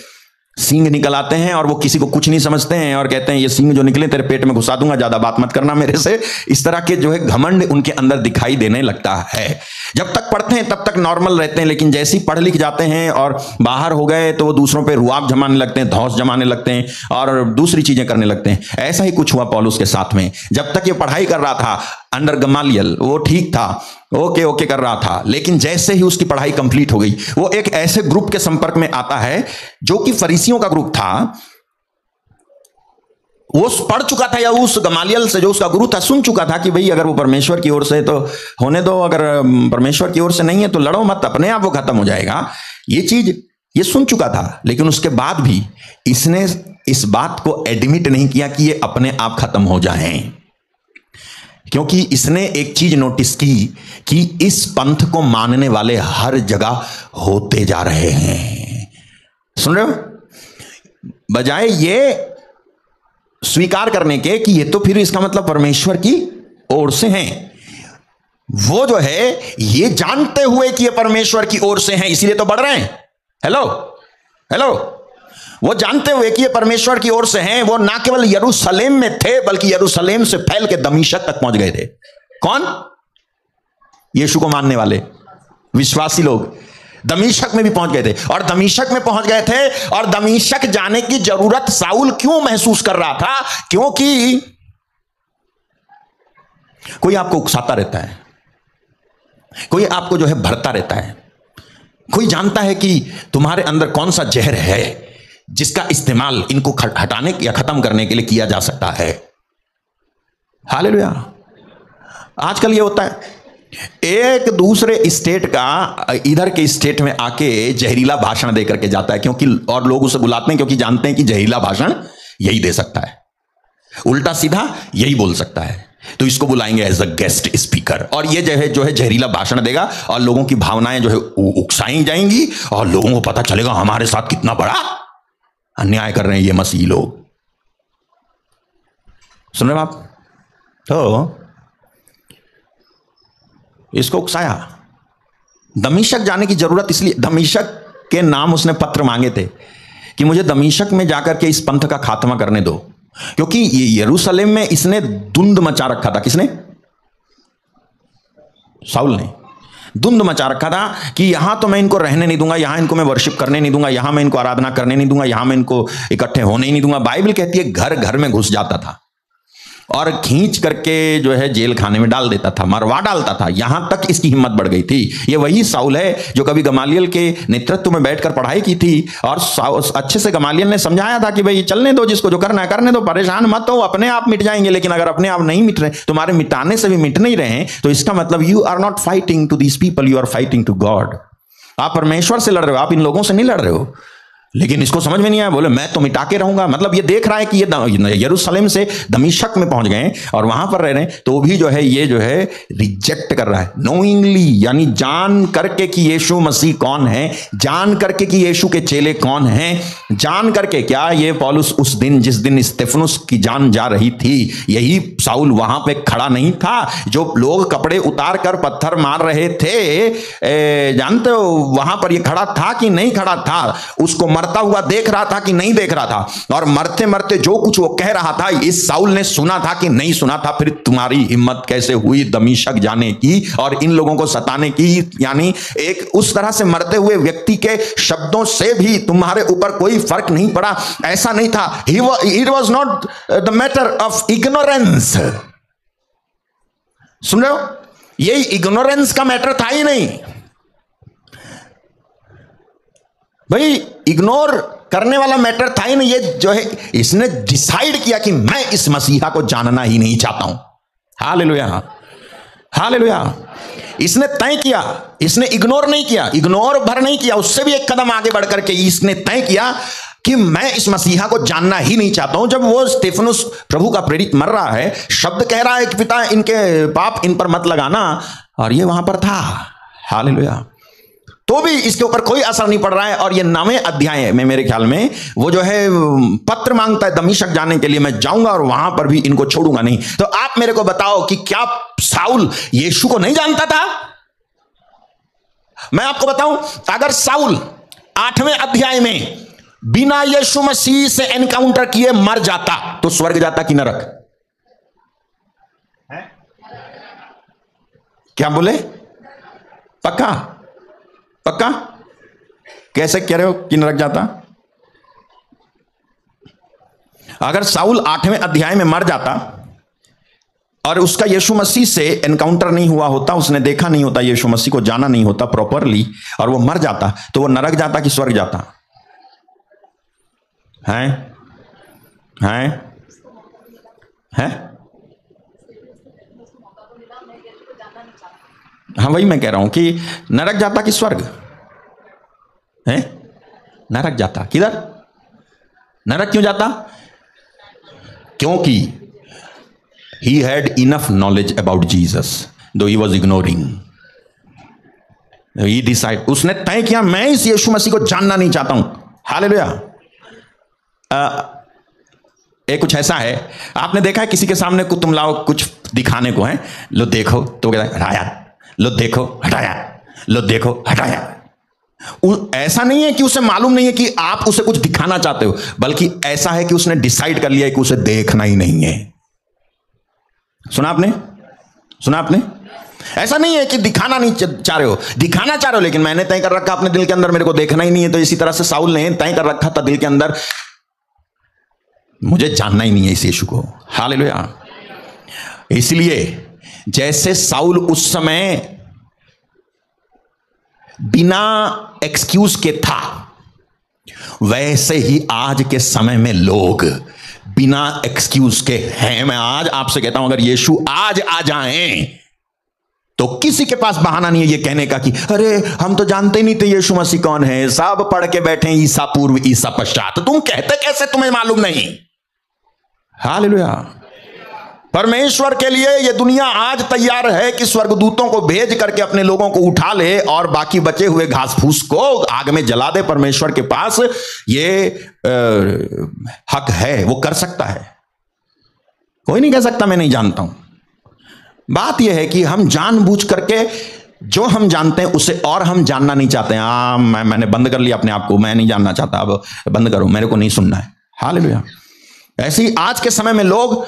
सींग निकल आते हैं और वो किसी को कुछ नहीं समझते हैं और कहते हैं ये सींग जो निकले तेरे पेट में घुसा दूंगा, ज्यादा बात मत करना मेरे से। इस तरह के जो है घमंड उनके अंदर दिखाई देने लगता है। जब तक पढ़ते हैं तब तक नॉर्मल रहते हैं, लेकिन जैसे ही पढ़ लिख जाते हैं और बाहर हो गए तो वो दूसरों पे रुआब जमाने लगते हैं, धौंस जमाने लगते हैं और दूसरी चीजें करने लगते हैं। ऐसा ही कुछ हुआ पौलुस के साथ में। जब तक ये पढ़ाई कर रहा था अंडर गमालियल, वो ठीक था, ओके कर रहा था, लेकिन जैसे ही उसकी पढ़ाई कंप्लीट हो गई वो एक ऐसे ग्रुप के संपर्क में आता है जो कि फरीसियों का ग्रुप था। वो पढ़ चुका था, या उस गमालियल से जो उसका गुरु था सुन चुका था कि भाई अगर वो परमेश्वर की ओर से तो होने दो, अगर परमेश्वर की ओर से नहीं है तो लड़ो मत, अपने आप वो खत्म हो जाएगा। ये चीज ये सुन चुका था, लेकिन उसके बाद भी इसने इस बात को एडमिट नहीं किया कि ये अपने आप खत्म हो जाएं, क्योंकि इसने एक चीज नोटिस की कि इस पंथ को मानने वाले हर जगह होते जा रहे हैं। सुन रहे हो? बजाय ये स्वीकार करने के कि ये तो फिर इसका मतलब परमेश्वर की ओर से हैं, वो जो है ये जानते हुए कि ये परमेश्वर की ओर से हैं इसीलिए तो बढ़ रहे हैं। हेलो, वो जानते हुए कि ये परमेश्वर की ओर से हैं, वो ना केवल यरूशलेम में थे बल्कि यरूशलेम से फैल के दमिश्क तक पहुंच गए थे। कौन? यीशु को मानने वाले विश्वासी लोग दमिश्क में भी पहुंच गए थे। और दमिश्क में पहुंच गए थे और दमिश्क जाने की जरूरत साउल क्यों महसूस कर रहा था? क्योंकि कोई आपको उकसाता रहता है, कोई आपको जो है भरता रहता है, कोई जानता है कि तुम्हारे अंदर कौन सा जहर है जिसका इस्तेमाल इनको हटाने या खत्म करने के लिए किया जा सकता है। हालेलुया। आजकल ये होता है, एक दूसरे स्टेट का इधर के स्टेट में आके जहरीला भाषण दे करके जाता है, क्योंकि और लोग उसे बुलाते हैं क्योंकि जानते हैं कि जहरीला भाषण यही दे सकता है, उल्टा सीधा यही बोल सकता है, तो इसको बुलाएंगे एज अ गेस्ट स्पीकर। और ये जो है जहरीला भाषण देगा और लोगों की भावनाएं जो है उकसाई जाएंगी और लोगों को पता चलेगा हमारे साथ कितना बड़ा अन्याय कर रहे हैं ये मसीही लोग। सुन रहे हैं आप? तो इसको उकसाया। दमिश्क जाने की जरूरत इसलिए, दमिश्क के नाम उसने पत्र मांगे थे कि मुझे दमिश्क में जाकर के इस पंथ का खात्मा करने दो, क्योंकि ये यरूशलेम में इसने धुंध मचा रखा था। किसने? साउल ने धुंध मचा रखा था कि यहां तो मैं इनको रहने नहीं दूंगा, यहां इनको मैं वर्शिप करने नहीं दूंगा, यहां मैं इनको आराधना करने नहीं दूंगा, यहां मैं इनको इकट्ठे होने ही नहीं दूंगा। बाइबल कहती है घर घर में घुस जाता था और खींच करके जो है जेल खाने में डाल देता था, मरवा डालता था। यहां तक इसकी हिम्मत बढ़ गई थी। ये वही साउल है जो कभी गमालियल के नेतृत्व में बैठकर पढ़ाई की थी और अच्छे से गमालियल ने समझाया था कि भाई चलने दो, जिसको जो करना है करने दो, परेशान मत हो, अपने आप मिट जाएंगे। लेकिन अगर अपने आप नहीं मिट रहे, तुम्हारे मिटाने से भी मिट नहीं रहे, तो इसका मतलब you are not fighting to these people, you are fighting to God. आप परमेश्वर से लड़ रहे हो, आप इन लोगों से नहीं लड़ रहे हो। लेकिन इसको समझ में नहीं आया, बोले मैं तो मिटा के रहूंगा। मतलब ये देख रहा है कि ये यरूशलेम से दमिश्क में पहुंच गए और वहां पर रह रहे हैं, तो भी जो है ये जो है रिजेक्ट कर रहा है नोइंगली, यानी जान करके कि यीशु मसीह कौन है, जान करके कि यीशु के चेले कौन हैं, जान करके। क्या ये पौलुस उस दिन जिस दिन स्तेफनुस की जान जा रही थी, यही साउल वहां पे खड़ा नहीं था? जो लोग कपड़े उतार कर पत्थर मार रहे थे, जानते हो वहां पर ये खड़ा था कि नहीं खड़ा था? उसको मरता हुआ देख रहा था कि नहीं देख रहा था? और मरते मरते जो कुछ वो कह रहा था, इस साउल ने सुना था कि नहीं सुना था? फिर तुम्हारी हिम्मत कैसे हुई दमिश्क जाने की और इन लोगों को सताने की? यानी एक उस तरह से मरते हुए व्यक्ति के शब्दों से भी तुम्हारे ऊपर कोई फर्क नहीं पड़ा? ऐसा नहीं था। It was not the matter of ignorance. सुन रहे हो? ये इग्नोरेंस का मैटर था ही नहीं भाई, इग्नोर करने वाला मैटर था ही नहीं। ये जो है इसने डिसाइड किया कि मैं इस मसीहा को जानना ही नहीं चाहता हूं। Hallelujah, hallelujah. इसने तय किया, इसने इग्नोर नहीं किया, इग्नोर भर नहीं किया, उससे भी एक कदम आगे बढ़कर के इसने तय किया कि मैं इस मसीहा को जानना ही नहीं चाहता हूं। जब वो स्तेफनुस प्रभु का प्रेरित मर रहा है, शब्द कह रहा है कि पिता इनके पाप इन पर मत लगाना, और ये वहां पर था। हालेलुया। तो भी इसके ऊपर कोई असर नहीं पड़ रहा है। और ये 9वें अध्याय में मेरे ख्याल में वो जो है पत्र मांगता है दमिश्क जाने के लिए, मैं जाऊंगा और वहां पर भी इनको छोड़ूंगा नहीं। तो आप मेरे को बताओ कि क्या साउल यीशु को नहीं जानता था? मैं आपको बताऊं, अगर साउल 8वें अध्याय में बिना यीशु मसीह से एनकाउंटर किए मर जाता तो स्वर्ग जाता कि नरक? क्या बोले? पक्का पक्का? कैसे कह रहे हो कि नरक जाता? अगर साउल 8वें अध्याय में मर जाता और उसका यीशु मसीह से एनकाउंटर नहीं हुआ होता, उसने देखा नहीं होता, यीशु मसीह को जाना नहीं होता प्रॉपरली, और वो मर जाता, तो वो नरक जाता कि स्वर्ग जाता? हैं? हैं? हैं? हाँ, वही मैं कह रहा हूं कि नरक जाता कि स्वर्ग है? नरक जाता। किधर? नरक क्यों जाता? क्योंकि he had enough knowledge about Jesus though he was ignoring. he decided, उसने तय किया मैं इस यीशु मसीह को जानना नहीं चाहता हूं। हालेलुया। एक कुछ ऐसा है, आपने देखा है किसी के सामने को तुम लाओ कुछ दिखाने को है, लो देखो, तो कहता है हटाया, लो देखो हटाया, लो देखो हटाया। ऐसा नहीं है कि उसे मालूम नहीं है कि आप उसे कुछ दिखाना चाहते हो, बल्कि ऐसा है कि उसने डिसाइड कर लिया है कि उसे देखना ही नहीं है। सुना आपने? सुना आपने? ऐसा नहीं है कि दिखाना नहीं चाह रहे हो, दिखाना चाह रहे हो, लेकिन मैंने तय कर रखा अपने दिल के अंदर मेरे को देखना ही नहीं है। तो इसी तरह से साउल ने तय कर रखा था दिल के अंदर, मुझे जानना ही नहीं है इस यीशु को। हालेलुया। इसलिए जैसे साउल उस समय बिना एक्सक्यूज के था, वैसे ही आज के समय में लोग बिना एक्सक्यूज के हैं। मैं आज आपसे कहता हूं, अगर यीशु आज आ जाएं तो किसी के पास बहाना नहीं है ये कहने का कि अरे हम तो जानते ही नहीं थे यीशु मसीह कौन है, सब पढ़ के बैठे ईसा पूर्व ईसा पश्चात, तुम कहते कैसे तुम्हें मालूम नहीं? हालेलुया। परमेश्वर के लिए ये दुनिया आज तैयार है कि स्वर्गदूतों को भेज करके अपने लोगों को उठा ले और बाकी बचे हुए घास फूस को आग में जला दे। परमेश्वर के पास ये हक है, वो कर सकता है। कोई नहीं कह सकता मैं नहीं जानता हूं। बात यह है कि हम जानबूझ करके जो हम जानते हैं उसे और हम जानना नहीं चाहते हैं। मैंने बंद कर लिया अपने आप को, मैं नहीं जानना चाहता, अब बंद करो, मेरे को नहीं सुनना है। हालेलुया। ऐसे ही आज के समय में लोग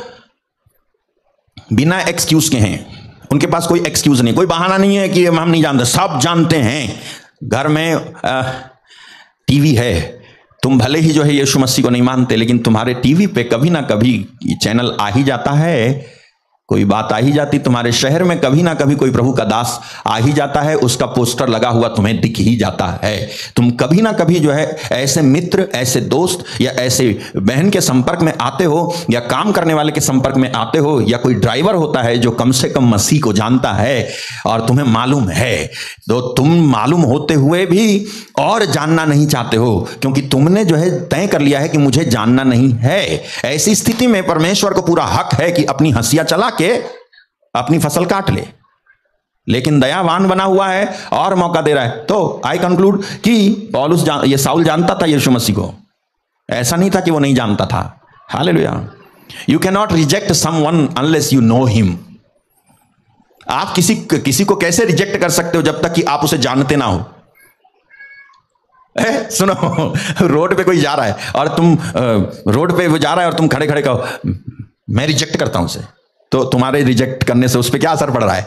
बिना एक्सक्यूज के हैं, उनके पास कोई एक्सक्यूज नहीं, कोई बहाना नहीं है कि हम नहीं जानते, सब जानते हैं। घर में टीवी है, तुम भले ही जो है यीशु मसीह को नहीं मानते, लेकिन तुम्हारे टीवी पे कभी ना कभी चैनल आ ही जाता है कोई बात आ ही जाती, तुम्हारे शहर में कभी ना कभी कोई प्रभु का दास आ ही जाता है, उसका पोस्टर लगा हुआ तुम्हें दिख ही जाता है। तुम कभी ना कभी जो है ऐसे मित्र, ऐसे दोस्त या ऐसे बहन के संपर्क में आते हो, या काम करने वाले के संपर्क में आते हो, या कोई ड्राइवर होता है जो कम से कम मसीह को जानता है और तुम्हें मालूम है, तो तुम मालूम होते हुए भी और जानना नहीं चाहते हो, क्योंकि तुमने जो है तय कर लिया है कि मुझे जानना नहीं है। ऐसी स्थिति में परमेश्वर को पूरा हक है कि अपनी हंसिया चला के अपनी फसल काट ले, लेकिन दयावान बना हुआ है और मौका दे रहा है। तो आई कंक्लूड कि पौलुस ये साउल जानता था यीशु मसीह को, ऐसा नहीं था कि वो नहीं जानता था। Hallelujah. You can not reject someone unless you know him. आप किसी को कैसे रिजेक्ट कर सकते हो जब तक कि आप उसे जानते ना हो। सुनो, रोड पे कोई जा रहा है और तुम रोड पे वो जा रहा है और तुम खड़े खड़े कहो मैं रिजेक्ट करता हूं उसे, तो तुम्हारे रिजेक्ट करने से उस पर क्या असर पड़ रहा है?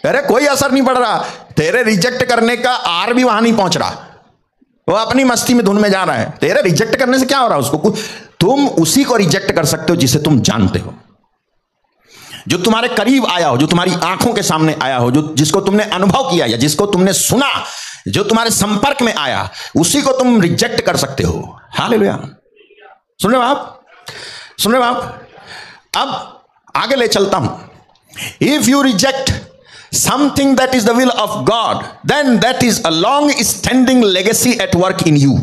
अरे कोई असर नहीं पड़ रहा। तेरे रिजेक्ट करने का आर भी वहां नहीं पहुंच रहा, वो अपनी मस्ती में धुन में जा रहा है। तेरे रिजेक्ट करने से क्या हो रहा है उसको? तुम उसी को रिजेक्ट कर सकते हो जिसे तुम जानते हो, जो तुम्हारे करीब आया हो, जो तुम्हारी आंखों के सामने आया हो, जो जिसको तुमने अनुभव किया या जिसको तुमने सुना, जो तुम्हारे संपर्क में आया, उसी को तुम रिजेक्ट कर सकते हो। हालेलुया। सुन रहे हो आप? सुन रहे हो आप? अब आगे ले चलता हूं। If you reject something that is the will of God, then that is a long standing legacy at work in you.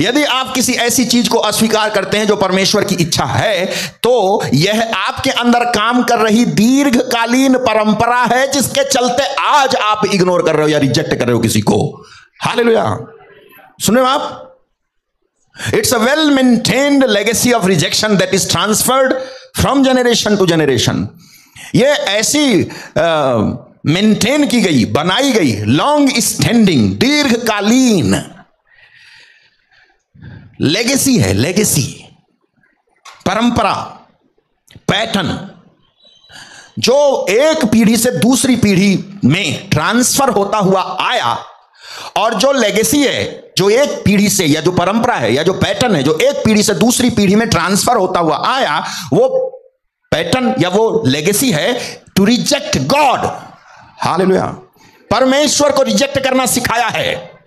यदि आप किसी ऐसी चीज को अस्वीकार करते हैं जो परमेश्वर की इच्छा है, तो यह आपके अंदर काम कर रही दीर्घकालीन परंपरा है, जिसके चलते आज आप इग्नोर कर रहे हो या रिजेक्ट कर रहे हो किसी को। हालेलुया। सुन रहे हो आप? It's a well-maintained legacy of rejection that is transferred from generation to generation. ये ऐसी मेंटेन की गई, बनाई गई, लॉन्ग स्टैंडिंग, दीर्घकालीन लेगेसी है। लेगेसी, परंपरा, पैटर्न, जो एक पीढ़ी से दूसरी पीढ़ी में ट्रांसफर होता हुआ आया। और जो लेगेसी है, जो एक पीढ़ी से, या जो परंपरा है, या जो पैटर्न है, जो एक पीढ़ी से दूसरी पीढ़ी में ट्रांसफर होता हुआ आया, वो पैटर्न या वो लेगेसी है टू रिजेक्ट गॉड। हालेलुया। परमेश्वर को रिजेक्ट करना सिखाया है।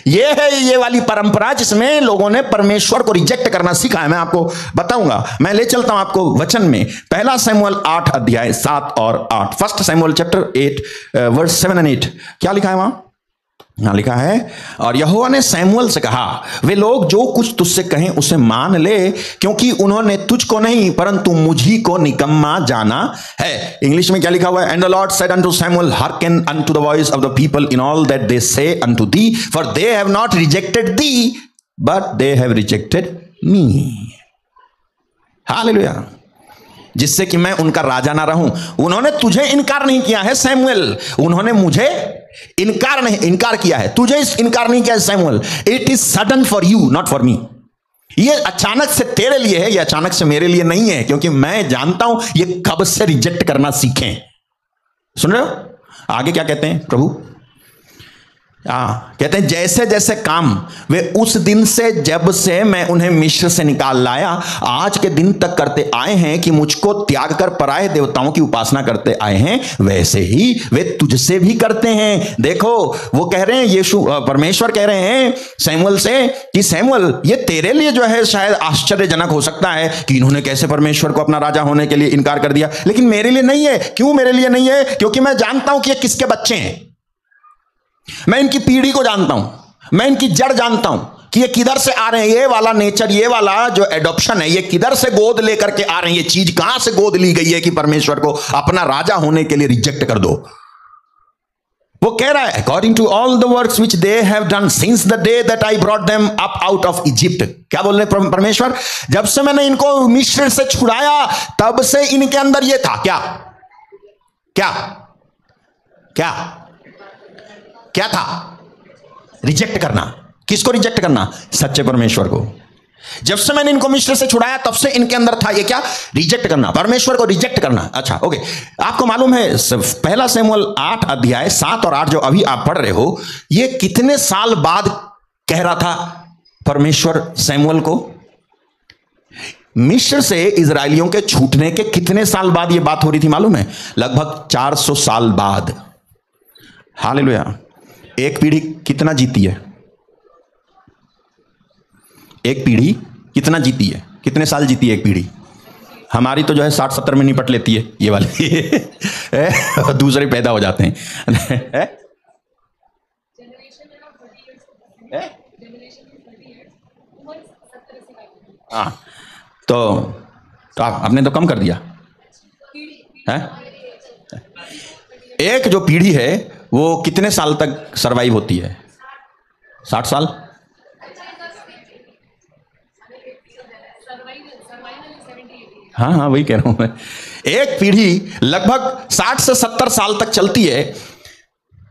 ये है ये वाली परंपरा जिसमें लोगों ने परमेश्वर को रिजेक्ट करना सीखा है। मैं आपको बताऊंगा। मैं ले चलता हूं आपको वचन में। पहला शमूएल 8 अध्याय 7 और 8। फर्स्ट शमूएल चैप्टर 8 वर्स 7 and 8। क्या लिखा है वहां? यहां लिखा है, और यहोवा ने शमूएल से कहा, वे लोग जो कुछ तुझसे कहें उसे मान ले, क्योंकि उन्होंने तुझको नहीं परंतु मुझी को निकम्मा जाना है। इंग्लिश में क्या लिखा हुआ है? And the Lord said unto शमूएल, hearken unto the voice of the people in all that they say unto thee, for they have not rejected thee, but they have rejected me। Hallelujah. जिससे कि मैं उनका राजा ना रहूं। उन्होंने तुझे इनकार नहीं किया है शमूएल, उन्होंने मुझे इनकार किया है। तुझे इनकार नहीं किया है शमूएल। It is sudden for you, not for me. ये अचानक से तेरे लिए है, ये अचानक से मेरे लिए नहीं है, क्योंकि मैं जानता हूं ये कब से रिजेक्ट करना सीखें। सुन रहे हो? आगे क्या कहते हैं प्रभु? कहते हैं, जैसे जैसे काम वे उस दिन से, जब से मैं उन्हें मिस्र से निकाल लाया, आज के दिन तक करते आए हैं कि मुझको त्याग कर पराये देवताओं की उपासना करते आए हैं, वैसे ही वे तुझसे भी करते हैं। देखो, वो कह रहे हैं, यीशु परमेश्वर कह रहे हैं शमूएल से कि शमूएल, ये तेरे लिए जो है शायद आश्चर्यजनक हो सकता है कि इन्होंने कैसे परमेश्वर को अपना राजा होने के लिए इनकार कर दिया, लेकिन मेरे लिए नहीं है। क्यों मेरे लिए नहीं है? क्योंकि मैं जानता हूं कि ये किसके बच्चे हैं। मैं इनकी पीढ़ी को जानता हूं, मैं इनकी जड़ जानता हूं कि ये किधर से आ रहे हैं। ये वाला नेचर, ये वाला जो एडॉप्शन है, ये किधर से गोद लेकर के आ रहे हैं। ये चीज कहां से गोद ली गई है कि परमेश्वर को अपना राजा होने के लिए रिजेक्ट कर दो। वो कह रहा है, according to all the works which they have done since the day that I brought them up out of Egypt. क्या बोल रहे परमेश्वर? जब से मैंने इनको मिस्र से छुड़ाया, तब से इनके अंदर ये था। क्या क्या क्या क्या था? रिजेक्ट करना। किसको रिजेक्ट करना? सच्चे परमेश्वर को। जब से मैंने इनको मिस्र से छुड़ाया, तब से इनके अंदर था ये क्या? रिजेक्ट करना, परमेश्वर को रिजेक्ट करना। अच्छा, ओके। आपको मालूम है पहला शमूएल 8 अध्याय 7 और 8 जो अभी आप पढ़ रहे हो, ये कितने साल बाद कह रहा था परमेश्वर शमूएल को? मिस्र से इजरायलियों के छूटने के कितने साल बाद यह बात हो रही थी मालूम है? लगभग 400 साल बाद। हालेलुया। एक पीढ़ी कितना जीती है? एक पीढ़ी कितना जीती है? कितने साल जीती है एक पीढ़ी? हमारी तो जो है 60-70 में निपट लेती है ये वाली दूसरे पैदा हो जाते हैं। हाँ, तो आपने तो कम कर दिया है। एक जो पीढ़ी है वो कितने साल तक सरवाइव होती है? 60 साल। हाँ हाँ, वही कह रहा हूं मैं। एक पीढ़ी लगभग 60 से 70 साल तक चलती है।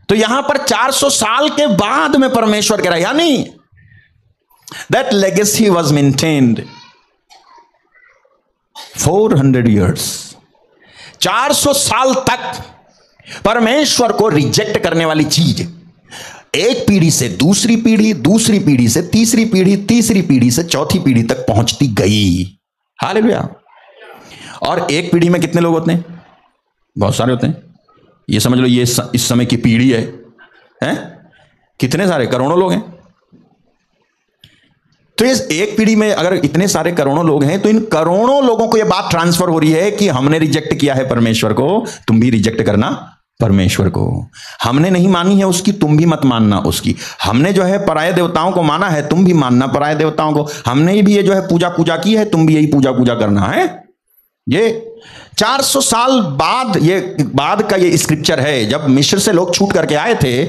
तो यहां पर 400 साल के बाद में परमेश्वर कह रहा है, यानी that legacy was maintained 400 years. 400 साल तक परमेश्वर को रिजेक्ट करने वाली चीज एक पीढ़ी से दूसरी पीढ़ी, दूसरी पीढ़ी से तीसरी पीढ़ी, तीसरी पीढ़ी से चौथी पीढ़ी तक पहुंचती गई। हालेलुया। और एक पीढ़ी में कितने लोग होते हैं? बहुत सारे होते हैं। ये समझ लो, ये इस समय की पीढ़ी है, हैं? कितने सारे, करोड़ों लोग हैं। तो इस एक पीढ़ी में अगर इतने सारे करोड़ों लोग हैं, तो इन करोड़ों लोगों को यह बात ट्रांसफर हो रही है कि हमने रिजेक्ट किया है परमेश्वर को, तुम भी रिजेक्ट करना परमेश्वर को। हमने नहीं मानी है उसकी, तुम भी मत मानना उसकी। हमने जो है पराये देवताओं को माना है, तुम भी मानना पराये देवताओं को। हमने भी ये जो है पूजा की है, तुम भी यही पूजा करना है। ये 400 साल बाद, ये बाद का ये स्क्रिप्चर है। जब मिस्र से लोग छूट करके आए थे,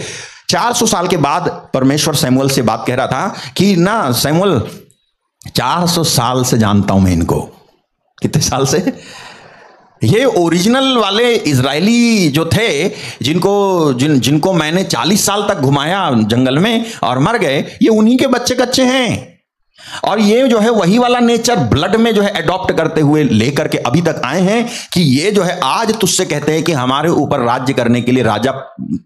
400 साल के बाद परमेश्वर सैमुअल से बात कह रहा था कि ना सैमुअल, 400 साल से जानता हूं मैं इनको। कितने साल से? ये ओरिजिनल वाले इजरायली जो थे, जिनको मैंने 40 साल तक घुमाया जंगल में और मर गए, ये उन्हीं के बच्चे कच्चे हैं। और ये जो है वही वाला नेचर ब्लड में जो है अडॉप्ट करते हुए लेकर के अभी तक आए हैं कि ये जो है आज तुझसे कहते हैं कि हमारे ऊपर राज्य करने के लिए राजा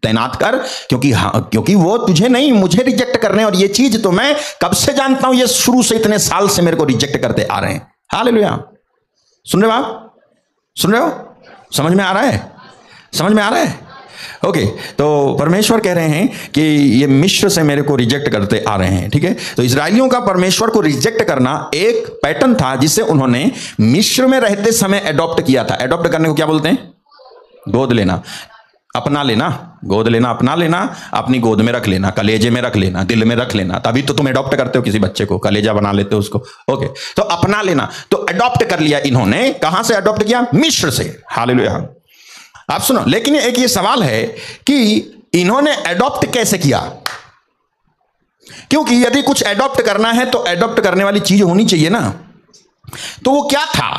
तैनात कर, क्योंकि वो तुझे नहीं, मुझे रिजेक्ट करने। और ये चीज तो मैं कब से जानता हूं, ये शुरू से इतने साल से मेरे को रिजेक्ट करते आ रहे हैं। हालेलुया। सुन रहे हो आप? सुन रहे हो? समझ में आ रहा है? समझ में आ रहा है? ओके। तो परमेश्वर कह रहे हैं कि ये मिस्र से मेरे को रिजेक्ट करते आ रहे हैं। ठीक है। तो इजरायलियों का परमेश्वर को रिजेक्ट करना एक पैटर्न था जिसे उन्होंने मिस्र में रहते समय अडॉप्ट किया था। अडॉप्ट करने को क्या बोलते हैं? गोद लेना, अपना लेना। गोद लेना, अपना लेना, अपनी गोद में रख लेना, कलेजे में रख लेना, दिल में रख लेना। तभी तो तुम अडॉप्ट करते हो किसी बच्चे को, कलेजा बना लेते हो उसको। ओके। तो अपना लेना, तो अडॉप्ट कर लिया इन्होंने। कहां से अडॉप्ट किया? मिस्र से। हालेलुया। आप सुनो, लेकिन एक ये सवाल है कि इन्होंने अडॉप्ट कैसे किया? क्योंकि यदि कुछ अडॉप्ट करना है तो अडॉप्ट करने वाली चीज होनी चाहिए ना। तो वो क्या था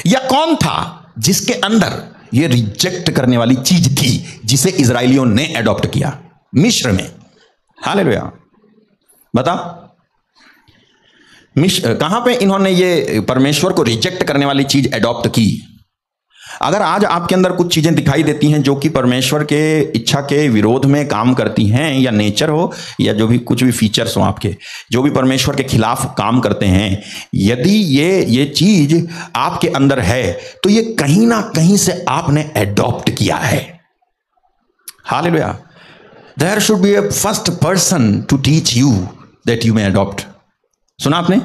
या कौन था जिसके अंदर ये रिजेक्ट करने वाली चीज थी, जिसे इजरायलियों ने अडॉप्ट किया मिस्र में? हालेलुया। बता, कहां पे इन्होंने ये परमेश्वर को रिजेक्ट करने वाली चीज अडॉप्ट की? अगर आज आपके अंदर कुछ चीजें दिखाई देती हैं जो कि परमेश्वर के इच्छा के विरोध में काम करती हैं, या नेचर हो या जो भी कुछ भी फीचर्स हो आपके, जो भी परमेश्वर के खिलाफ काम करते हैं, यदि ये चीज आपके अंदर है तो ये कहीं ना कहीं से आपने एडॉप्ट किया है। Hallelujah. There should be a first person to teach you that you may adopt. सुना आपने?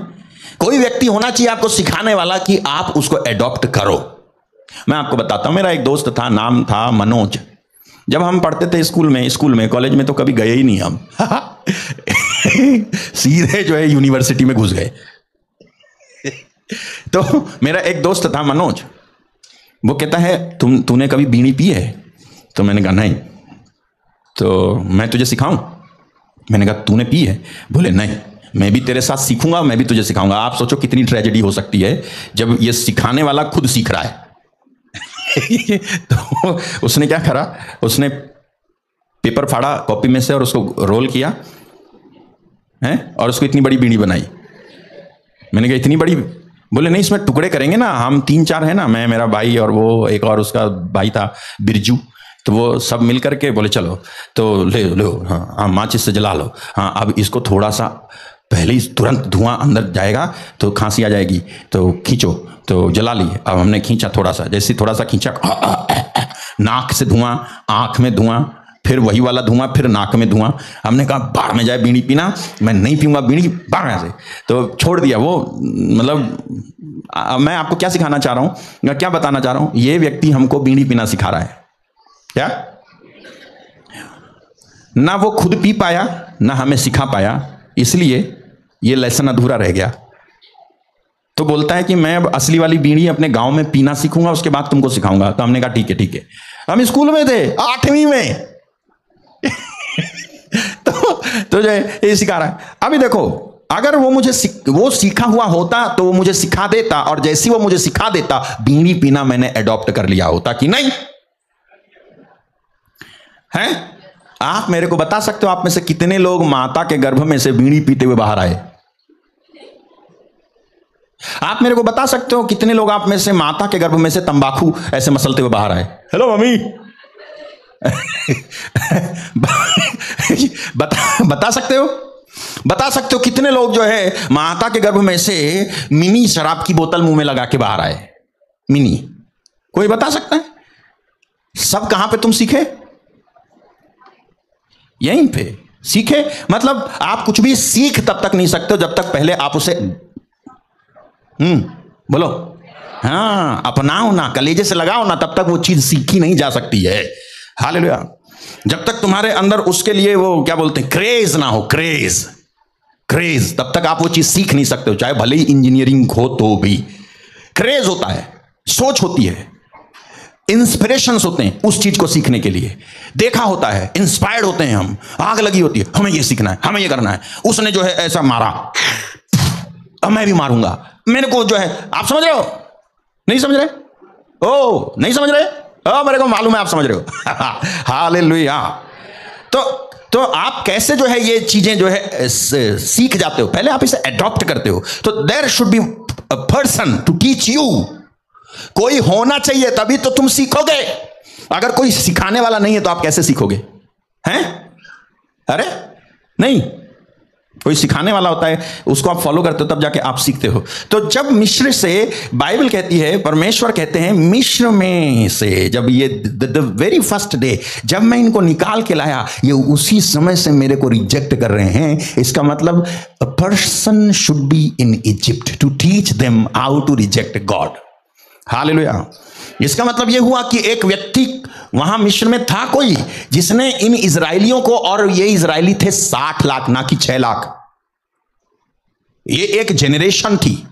कोई व्यक्ति होना चाहिए आपको सिखाने वाला कि आप उसको एडॉप्ट करो। मैं आपको बताता हूं, मेरा एक दोस्त था, नाम था मनोज। जब हम पढ़ते थे स्कूल में, कॉलेज में तो कभी गए ही नहीं हम सीधे जो है यूनिवर्सिटी में घुस गए। तो मेरा एक दोस्त था मनोज, वो कहता है तूने कभी बीड़ी पी है? तो मैंने कहा नहीं। तो मैं तुझे सिखाऊं? मैंने कहा तूने पी है? बोले नहीं, मैं भी तेरे साथ सीखूंगा, मैं भी तुझे सिखाऊंगा। आप सोचो कितनी ट्रेजेडी हो सकती है जब ये सिखाने वाला खुद सीख रहा है। तो उसने क्या करा, उसने पेपर फाड़ा कॉपी में से और उसको रोल किया है और उसको इतनी बड़ी बीड़ी बनाई। मैंने कहा इतनी बड़ी? बोले नहीं, इसमें टुकड़े करेंगे ना, हम 3-4 है ना, मैं, मेरा भाई और वो एक और उसका भाई था बिरजू, तो वो सब मिल करके बोले चलो तो ले लो, हाँ माचिस से जला लो, हाँ अब इसको थोड़ा सा पहले ही तुरंत धुआं अंदर जाएगा तो खांसी आ जाएगी, तो खींचो, तो जला ली। अब हमने खींचा थोड़ा सा, जैसे थोड़ा सा खींचा, नाक से धुआं, आंख में धुआं, फिर वही वाला धुआं, फिर नाक में धुआं। हमने कहा बाढ़ में जाए बीड़ी पीना, मैं नहीं पीऊंगा बीड़ी, बाढ़ में से, तो छोड़ दिया वो। मतलब मैं आपको क्या सिखाना चाह रहा हूं, क्या बताना चाह रहा हूं, ये व्यक्ति हमको बीड़ी पीना सिखा रहा है। क्या ना वो खुद पी पाया ना हमें सिखा पाया, इसलिए ये लेसन अधूरा रह गया। तो बोलता है कि मैं अब असली वाली बीड़ी अपने गांव में पीना सीखूंगा, उसके बाद तुमको सिखाऊंगा। तो हमने कहा ठीक है ठीक है। हम स्कूल में थे 8वीं में तो जो है ये सिखा रहा है। अभी देखो, अगर वो वो सीखा हुआ होता तो वो मुझे सिखा देता, और जैसी वो मुझे सिखा देता बीड़ी पीना मैंने अडॉप्ट कर लिया होता कि नहीं है। आप मेरे को बता सकते हो आप में से कितने लोग माता के गर्भ में से बीड़ी पीते हुए बाहर आए? आप मेरे को बता सकते हो कितने लोग आप में से माता के गर्भ में से तंबाकू ऐसे मसलते हुए बाहर आए? हेलो मम्मी बता सकते हो? बता सकते हो कितने लोग जो है माता के गर्भ में से मिनी शराब की बोतल मुंह में लगा के बाहर आए? मिनी, कोई बता सकता है? सब कहां पे तुम सीखे? यहीं पे सीखे। मतलब आप कुछ भी सीख तब तक नहीं सकते हो जब तक पहले आप उसे बोलो, हाँ, अपनाओ ना, कलेजे से लगाओ ना, तब तक वो चीज सीखी नहीं जा सकती है। हालेलुया। जब तक तुम्हारे अंदर उसके लिए वो क्या बोलते हैं, क्रेज ना हो, क्रेज, तब तक आप वो चीज सीख नहीं सकते हो। चाहे भले ही इंजीनियरिंग हो तो भी क्रेज होता है, सोच होती है, इंस्पिरेशंस होते हैं उस चीज को सीखने के लिए। देखा होता है, इंस्पायर्ड होते हैं हम, आग लगी होती है, हमें ये सीखना है, हमें ये करना है। उसने जो है ऐसा मारा, अब मैं भी मारूंगा, मेरे को जो है, आप समझ रहे हो? नहीं समझ रहे? ओ नहीं समझ रहे? मेरे को मालूम है आप समझ रहे हो। हालेलुया। तो आप कैसे जो है ये चीजें जो है सीख जाते हो? पहले आप इसे अडॉप्ट करते हो। तो there should be a person to teach you. कोई होना चाहिए तभी तो तुम सीखोगे। अगर कोई सिखाने वाला नहीं है तो आप कैसे सीखोगे? हैं? अरे नहीं, कोई सिखाने वाला होता है, उसको आप फॉलो करते हो तब जाके आप सीखते हो। तो जब मिस्र से, बाइबल कहती है, परमेश्वर कहते हैं मिस्र में से, जब ये द वेरी फर्स्ट डे जब मैं इनको निकाल के लाया, ये उसी समय से मेरे को रिजेक्ट कर रहे हैं। इसका मतलब a person should be in Egypt to teach them how to reject God. Hallelujah. इसका मतलब यह हुआ कि एक व्यक्ति वहां मिस्र में था कोई जिसने इन इजराइलियों को, और ये इजराइली थे 60 लाख, ना कि 6 लाख, ये एक जेनरेशन थी,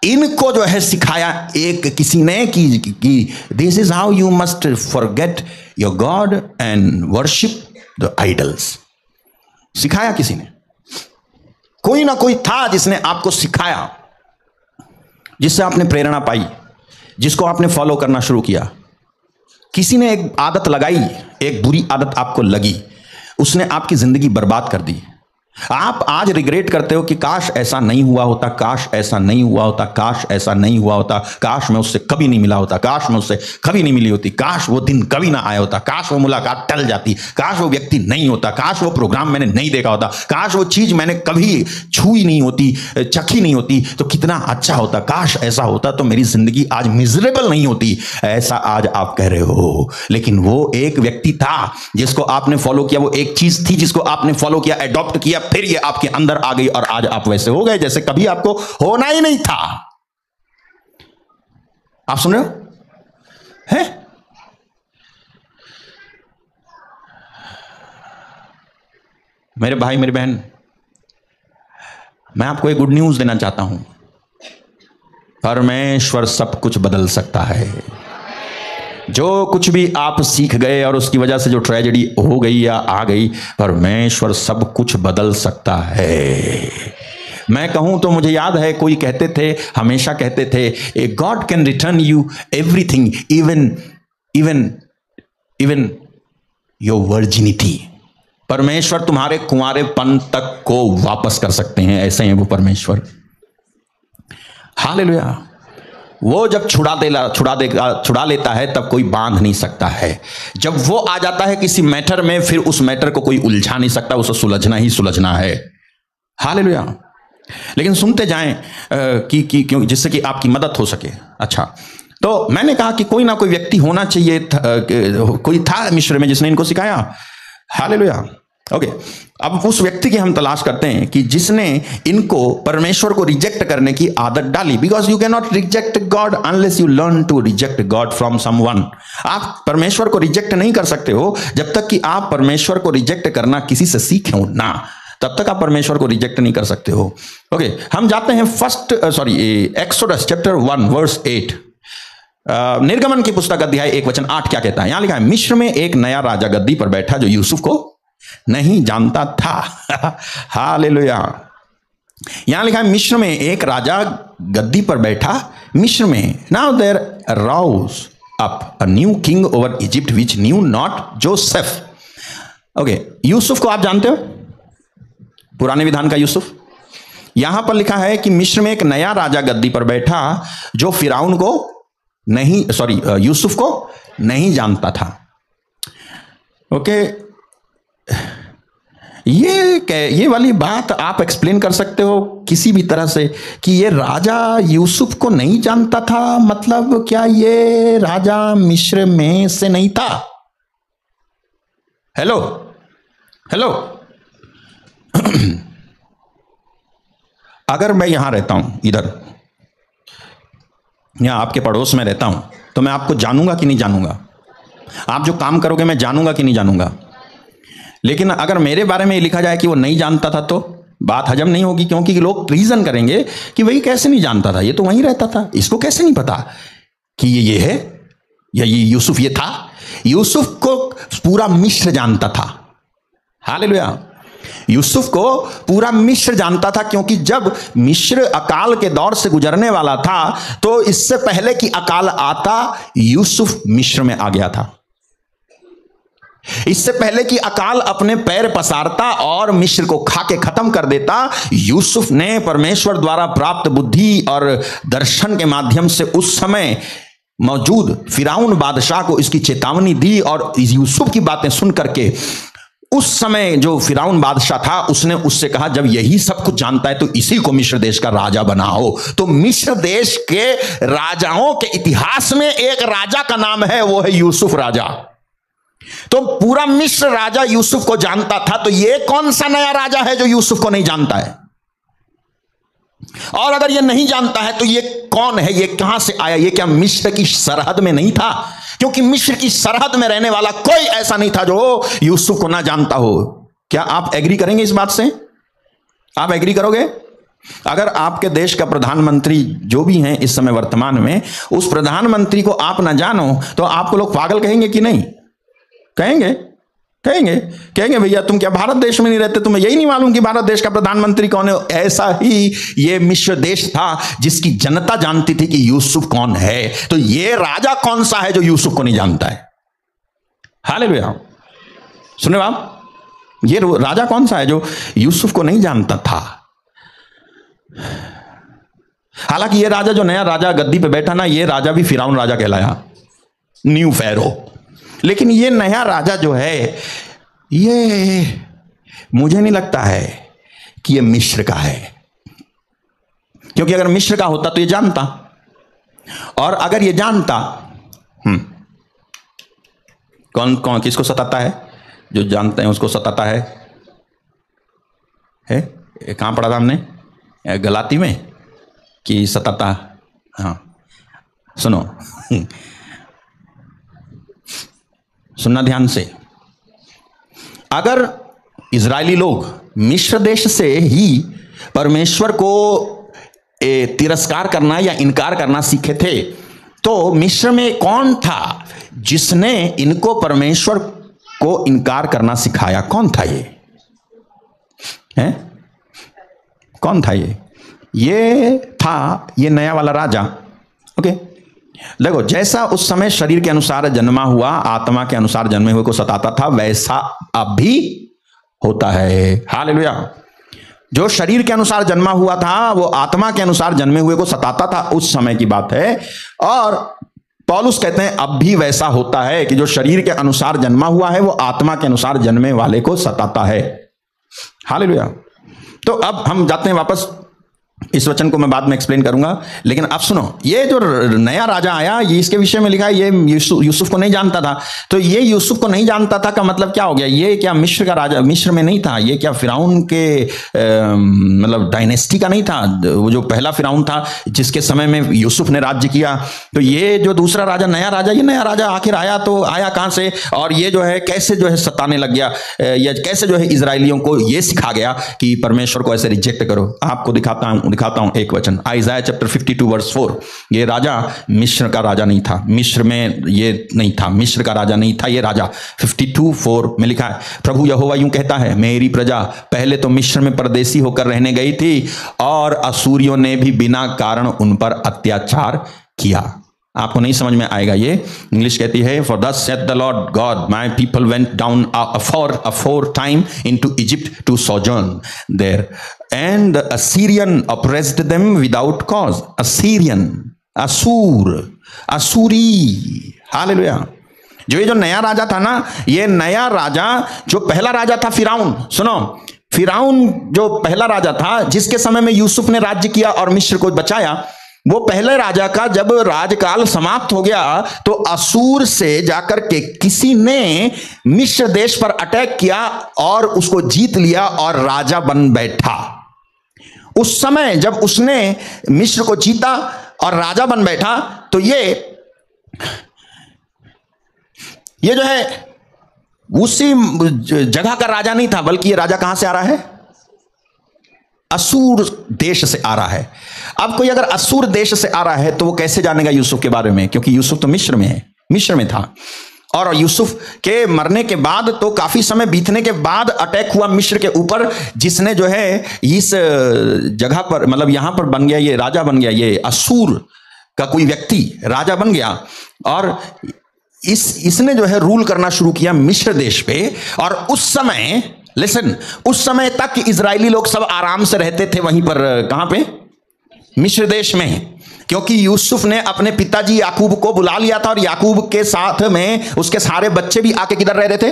इनको जो है सिखाया एक किसी ने कि this is how you must forget your God and worship the idols. सिखाया किसी ने, कोई ना कोई था जिसने आपको सिखाया, जिससे आपने प्रेरणा पाई, जिसको आपने फॉलो करना शुरू किया। किसी ने एक आदत लगाई, एक बुरी आदत आपको लगी, उसने आपकी जिंदगी बर्बाद कर दी। आप आज रिग्रेट करते हो कि काश ऐसा नहीं हुआ होता, काश ऐसा नहीं हुआ होता, काश ऐसा नहीं हुआ होता, काश मैं उससे कभी नहीं मिला होता, काश मैं उससे कभी नहीं मिली होती, काश वो दिन कभी ना आया होता, काश वो मुलाकात टल जाती, काश वो व्यक्ति नहीं होता, काश वो प्रोग्राम मैंने नहीं देखा होता, काश वो चीज मैंने कभी छुई नहीं होती, चखी नहीं होती तो कितना अच्छा होता, काश ऐसा होता तो मेरी जिंदगी आज मिजरेबल नहीं होती। ऐसा आज आप कह रहे हो, लेकिन वो एक व्यक्ति था जिसको आपने फॉलो किया, वो एक चीज थी जिसको आपने फॉलो किया, अडॉप्ट किया, फिर ये आपके अंदर आ गई और आज आप वैसे हो गए जैसे कभी आपको होना ही नहीं था। आप सुन रहे हो? है? मेरे भाई, मेरी बहन, मैं आपको एक गुड न्यूज देना चाहता हूं। परमेश्वर सब कुछ बदल सकता है। जो कुछ भी आप सीख गए और उसकी वजह से जो ट्रेजेडी हो गई या आ गई, परमेश्वर सब कुछ बदल सकता है। मैं कहूं तो मुझे याद है कोई कहते थे, हमेशा कहते थे, God can return you everything, even your virginity. परमेश्वर तुम्हारे कुंवारेपन तक को वापस कर सकते हैं। ऐसे हैं वो परमेश्वर। हालेलुया। वो जब छुड़ा लेता है तब कोई बांध नहीं सकता है। जब वो आ जाता है किसी मैटर में, फिर उस मैटर को कोई उलझा नहीं सकता, उसे सुलझना ही सुलझना है। हालेलुया। लेकिन सुनते जाएं कि क्यों, जिससे कि आपकी मदद हो सके। अच्छा, तो मैंने कहा कि कोई ना कोई व्यक्ति होना चाहिए कोई था मिस्र में जिसने इनको सिखाया। हालेलुया। ओके, अब उस व्यक्ति की हम तलाश करते हैं कि जिसने इनको परमेश्वर को रिजेक्ट करने की आदत डाली। Because you can not reject God unless you learn to reject God from someone. आप परमेश्वर को रिजेक्ट नहीं कर सकते हो जब तक कि आप परमेश्वर को रिजेक्ट करना किसी से सीखे हो ना, तब तक आप परमेश्वर को रिजेक्ट नहीं कर सकते हो। ओके, हम जाते हैं एक्सोडस चैप्टर 1 वर्स 8। निर्गमन की पुस्तक अध्याय 1 वचन 8 क्या कहता है? यहां लिखा है, मिस्र में एक नया राजा गद्दी पर बैठा जो यूसुफ को नहीं जानता था। हालेलुया। यहां लिखा है, मिस्र में एक राजा गद्दी पर बैठा। मिस्र में, now there rose up a new king over Egypt which knew not Joseph. Okay, Yusuf को आप जानते हो, पुराने विधान का यूसुफ। यहां पर लिखा है कि मिस्र में एक नया राजा गद्दी पर बैठा जो फिराउन को नहीं, यूसुफ को नहीं जानता था। ओके, ये वाली बात आप एक्सप्लेन कर सकते हो किसी भी तरह से कि ये राजा यूसुफ को नहीं जानता था? मतलब क्या ये राजा मिस्र में से नहीं था? Hello hello. अगर मैं यहां रहता हूं, इधर यहां आपके पड़ोस में रहता हूं, तो मैं आपको जानूंगा कि नहीं जानूंगा? आप जो काम करोगे मैं जानूंगा कि नहीं जानूंगा? लेकिन अगर मेरे बारे में लिखा जाए कि वो नहीं जानता था तो बात हजम नहीं होगी, क्योंकि लोग रीजन करेंगे कि वही कैसे नहीं जानता था, ये तो वहीं रहता था, इसको कैसे नहीं पता कि ये है या ये यूसुफ ये था। यूसुफ को पूरा मिस्र जानता था। हालेलुया। यूसुफ को पूरा मिस्र जानता था, क्योंकि जब मिस्र अकाल के दौर से गुजरने वाला था तो इससे पहले कि अकाल आता यूसुफ मिस्र में आ गया था। इससे पहले कि अकाल अपने पैर पसारता और मिस्र को खा के खत्म कर देता, यूसुफ ने परमेश्वर द्वारा प्राप्त बुद्धि और दर्शन के माध्यम से उस समय मौजूद फिराउन बादशाह को इसकी चेतावनी दी, और यूसुफ की बातें सुन करके उस समय जो फिराउन बादशाह था उसने उससे कहा, जब यही सब कुछ जानता है तो इसी को मिस्र देश का राजा बनाओ। तो मिस्र देश के राजाओं के इतिहास में एक राजा का नाम है, वो है यूसुफ राजा। तो पूरा मिस्र राजा यूसुफ को जानता था, तो ये कौन सा नया राजा है जो यूसुफ को नहीं जानता है? और अगर ये नहीं जानता है तो ये कौन है, ये कहां से आया? ये क्या मिस्र की सरहद में नहीं था? क्योंकि मिस्र की सरहद में रहने वाला कोई ऐसा नहीं था जो यूसुफ को ना जानता हो। क्या आप एग्री करेंगे इस बात से? आप एग्री करोगे? अगर आपके देश का प्रधानमंत्री जो भी हैं इस समय वर्तमान में, उस प्रधानमंत्री को आप ना जानो तो आपको लोग पागल कहेंगे कि नहीं? कहेंगे कहेंगे कहेंगे भैया तुम क्या भारत देश में नहीं रहते, तुम्हें यही नहीं मालूम कि भारत देश का प्रधानमंत्री कौन है? ऐसा ही ये मिस्र देश था जिसकी जनता जानती थी कि यूसुफ कौन है। तो ये राजा कौन सा है जो यूसुफ को नहीं जानता है? हालेलुया। सुने आप, ये राजा कौन सा है जो यूसुफ को नहीं जानता था? हालांकि ये राजा जो नया राजा गद्दी पे बैठा ना, ये राजा भी फिराउन राजा कहलाया, न्यू फेरो। लेकिन ये नया राजा जो है, ये मुझे नहीं लगता है कि ये मिस्र का है, क्योंकि अगर मिस्र का होता तो ये जानता, और अगर ये जानता, कौन कौन किसको सताता है? जो जानते हैं उसको सताता है। कहां पढ़ा था हमने? गलाती में कि सताता। हाँ सुनो, सुनना ध्यान से। अगर इजरायली लोग मिस्र देश से ही परमेश्वर को तिरस्कार करना या इनकार करना सीखे थे, तो मिस्र में कौन था जिसने इनको परमेश्वर को इनकार करना सिखाया? कौन था ये? हैं? कौन था ये? ये था ये नया वाला राजा। ओके, देखो, जैसा उस समय शरीर के अनुसार जन्मा हुआ आत्मा के अनुसार जन्मे हुए को सताता था, वैसा अब भी होता है। हालेलुया। जो शरीर के अनुसार जन्मा हुआ था वो आत्मा के अनुसार जन्मे हुए को सताता था, उस समय की बात है। और पौलुस कहते हैं अब भी वैसा होता है कि जो शरीर के अनुसार जन्मा हुआ है वो आत्मा के अनुसार जन्मे वाले को सताता है। हालेलुया। तो अब हम जाते हैं वापस, इस वचन को मैं बाद में एक्सप्लेन करूंगा, लेकिन अब सुनो, ये जो नया राजा आया, ये इसके विषय में लिखा है, ये यूसुफ को नहीं जानता था। तो ये यूसुफ को नहीं जानता था का मतलब क्या हो गया? ये क्या मिस्र का राजा मिस्र में नहीं था? ये क्या फिरौन के मतलब डायनेस्टी का नहीं था? वो जो पहला फिरौन था जिसके समय में यूसुफ ने राज्य किया, तो ये जो दूसरा राजा, नया राजा, ये नया राजा आखिर आया तो आया कहां से? और ये जो है कैसे जो है सताने लग गया, या कैसे जो है इजराइलियों को ये सिखा गया कि परमेश्वर को ऐसे रिजेक्ट करो? आपको दिखाता हूं एक वचन, आइज़ाया चैप्टर 52 वर्स 4। ये राजा मिस्र का राजा नहीं था, मिस्र में ये नहीं था, मिस्र का राजा नहीं था ये राजा। 52:4 में लिखा है, प्रभु यहोवा यूं कहता है, मेरी प्रजा पहले तो मिस्र में परदेसी होकर रहने गई थी और असूरियों ने भी बिना कारण उन पर अत्याचार किया। आपको नहीं समझ में आएगा ये। इंग्लिश कहती है, for thus saith the Lord God, my people went down aforetime into Egypt to sojourn there and the Assyrian oppressed them without cause. Assyrian, असूर, असूरी, हालेलुया। जो ये जो नया राजा था ना, ये नया राजा, जो पहला राजा था फिरौन, सुनो, फिरौन जो पहला राजा था जिसके समय में यूसुफ ने राज्य किया और मिस्र को बचाया, वो पहले राजा का जब राजकाल समाप्त हो गया तो असूर से जाकर के किसी ने मिस्र देश पर अटैक किया और उसको जीत लिया और राजा बन बैठा। उस समय जब उसने मिस्र को जीता और राजा बन बैठा, तो ये जो है उसी जगह का राजा नहीं था, बल्कि ये राजा कहां से आ रहा है? असूर देश से आ रहा है। अब कोई अगर असूर देश से आ रहा है तो वो कैसे जानेगा यूसुफ के बारे में? क्योंकि यूसुफ तो मिस्र में है, मिस्र में था। और यूसुफ के मरने के बाद तो काफी समय बीतने के बाद अटैक हुआ मिस्र के ऊपर, जिसने जो है इस जगह पर, मतलब यहां पर बन गया, ये राजा बन गया, ये असूर का कोई व्यक्ति राजा बन गया और इसने जो है रूल करना शुरू किया मिस्र देश पे। और उस समय, लिसन, उस समय तक इजरायली लोग सब आराम से रहते थे वहीं पर, कहां पे? मिस्र देश में, क्योंकि यूसुफ ने अपने पिताजी याकूब को बुला लिया था और याकूब के साथ में उसके सारे बच्चे भी आके किधर रह रहे थे?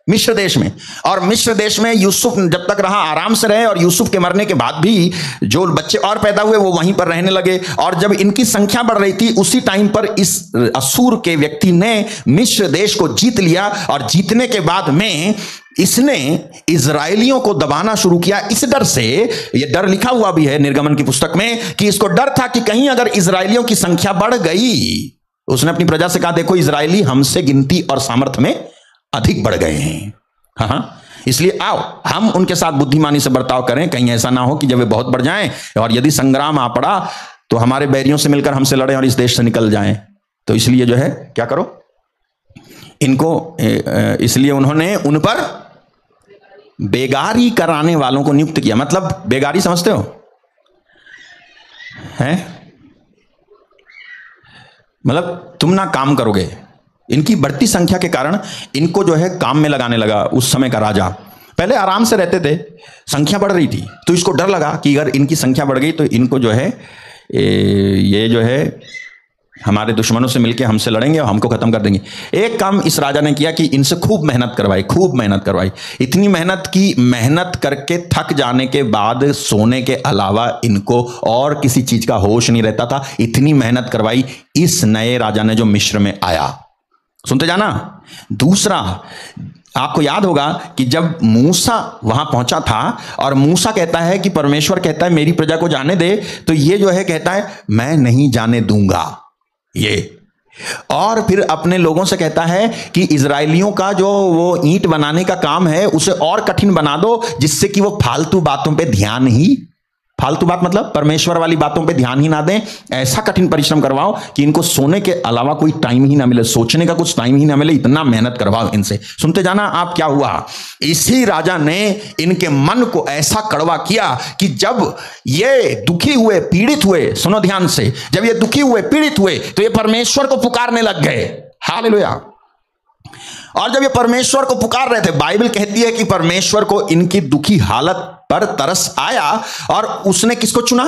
मिस्र देश में। और मिस्र देश में यूसुफ जब तक रहा आराम से रहे, और यूसुफ के मरने के बाद भी जो बच्चे और पैदा हुए वो वहीं पर रहने लगे। और जब इनकी संख्या बढ़ रही थी, उसी टाइम पर इस असूर के व्यक्ति ने मिस्र देश को जीत लिया, और जीतने के बाद में इसने इजराइलियों को दबाना शुरू किया। इस डर से, यह डर लिखा हुआ भी है निर्गमन की पुस्तक में, कि इसको डर था कि कहीं अगर इजराइलियों की संख्या बढ़ गई, उसने अपनी प्रजा से कहा, देखो इजराइली हमसे गिनती और सामर्थ्य में अधिक बढ़ गए हैं, हाँ, इसलिए आओ हम उनके साथ बुद्धिमानी से बर्ताव करें, कहीं ऐसा ना हो कि जब वे बहुत बढ़ जाएं और यदि संग्राम आ पड़ा तो हमारे बैरियों से मिलकर हमसे लड़ें और इस देश से निकल जाएं। तो इसलिए जो है क्या करो, इनको, इसलिए उन्होंने उन पर बेगारी कराने वालों को नियुक्त किया। मतलब बेगारी समझते हो? हैं? मतलब तुम ना काम करोगे। इनकी बढ़ती संख्या के कारण इनको जो है काम में लगाने लगा उस समय का राजा। पहले आराम से रहते थे, संख्या बढ़ रही थी तो इसको डर लगा कि अगर इनकी संख्या बढ़ गई तो इनको जो है ये जो है हमारे दुश्मनों से मिलकर हमसे लड़ेंगे और हमको खत्म कर देंगे। एक काम इस राजा ने किया कि इनसे खूब मेहनत करवाई, खूब मेहनत करवाई। इतनी मेहनत की, मेहनत करके थक जाने के बाद सोने के अलावा इनको और किसी चीज का होश नहीं रहता था। इतनी मेहनत करवाई इस नए राजा ने जो मिस्र में आया। सुनते जाना। दूसरा, आपको याद होगा कि जब मूसा वहां पहुंचा था और मूसा कहता है कि परमेश्वर कहता है मेरी प्रजा को जाने दे, तो ये जो है कहता है मैं नहीं जाने दूंगा ये। और फिर अपने लोगों से कहता है कि इजराइलियों का जो वो ईंट बनाने का काम है उसे और कठिन बना दो, जिससे कि वो फालतू बातों पे ध्यान ही, फालतू बात मतलब परमेश्वर वाली बातों पे ध्यान ही ना दें। ऐसा कठिन परिश्रम करवाओ कि इनको सोने के अलावा कोई टाइम ही ना मिले, सोचने का कुछ टाइम ही ना मिले, इतना मेहनत करवाओ इनसे। सुनते जाना आप क्या हुआ। इसी राजा ने इनके मन को ऐसा कड़वा किया कि जब ये दुखी हुए, पीड़ित हुए, सुनो ध्यान से, जब ये दुखी हुए, पीड़ित हुए तो ये परमेश्वर को पुकारने लग गए। हालेलुया। और जब ये परमेश्वर को पुकार रहे थे, बाइबल कहती है कि परमेश्वर को इनकी दुखी हालत पर तरस आया और उसने किसको चुना?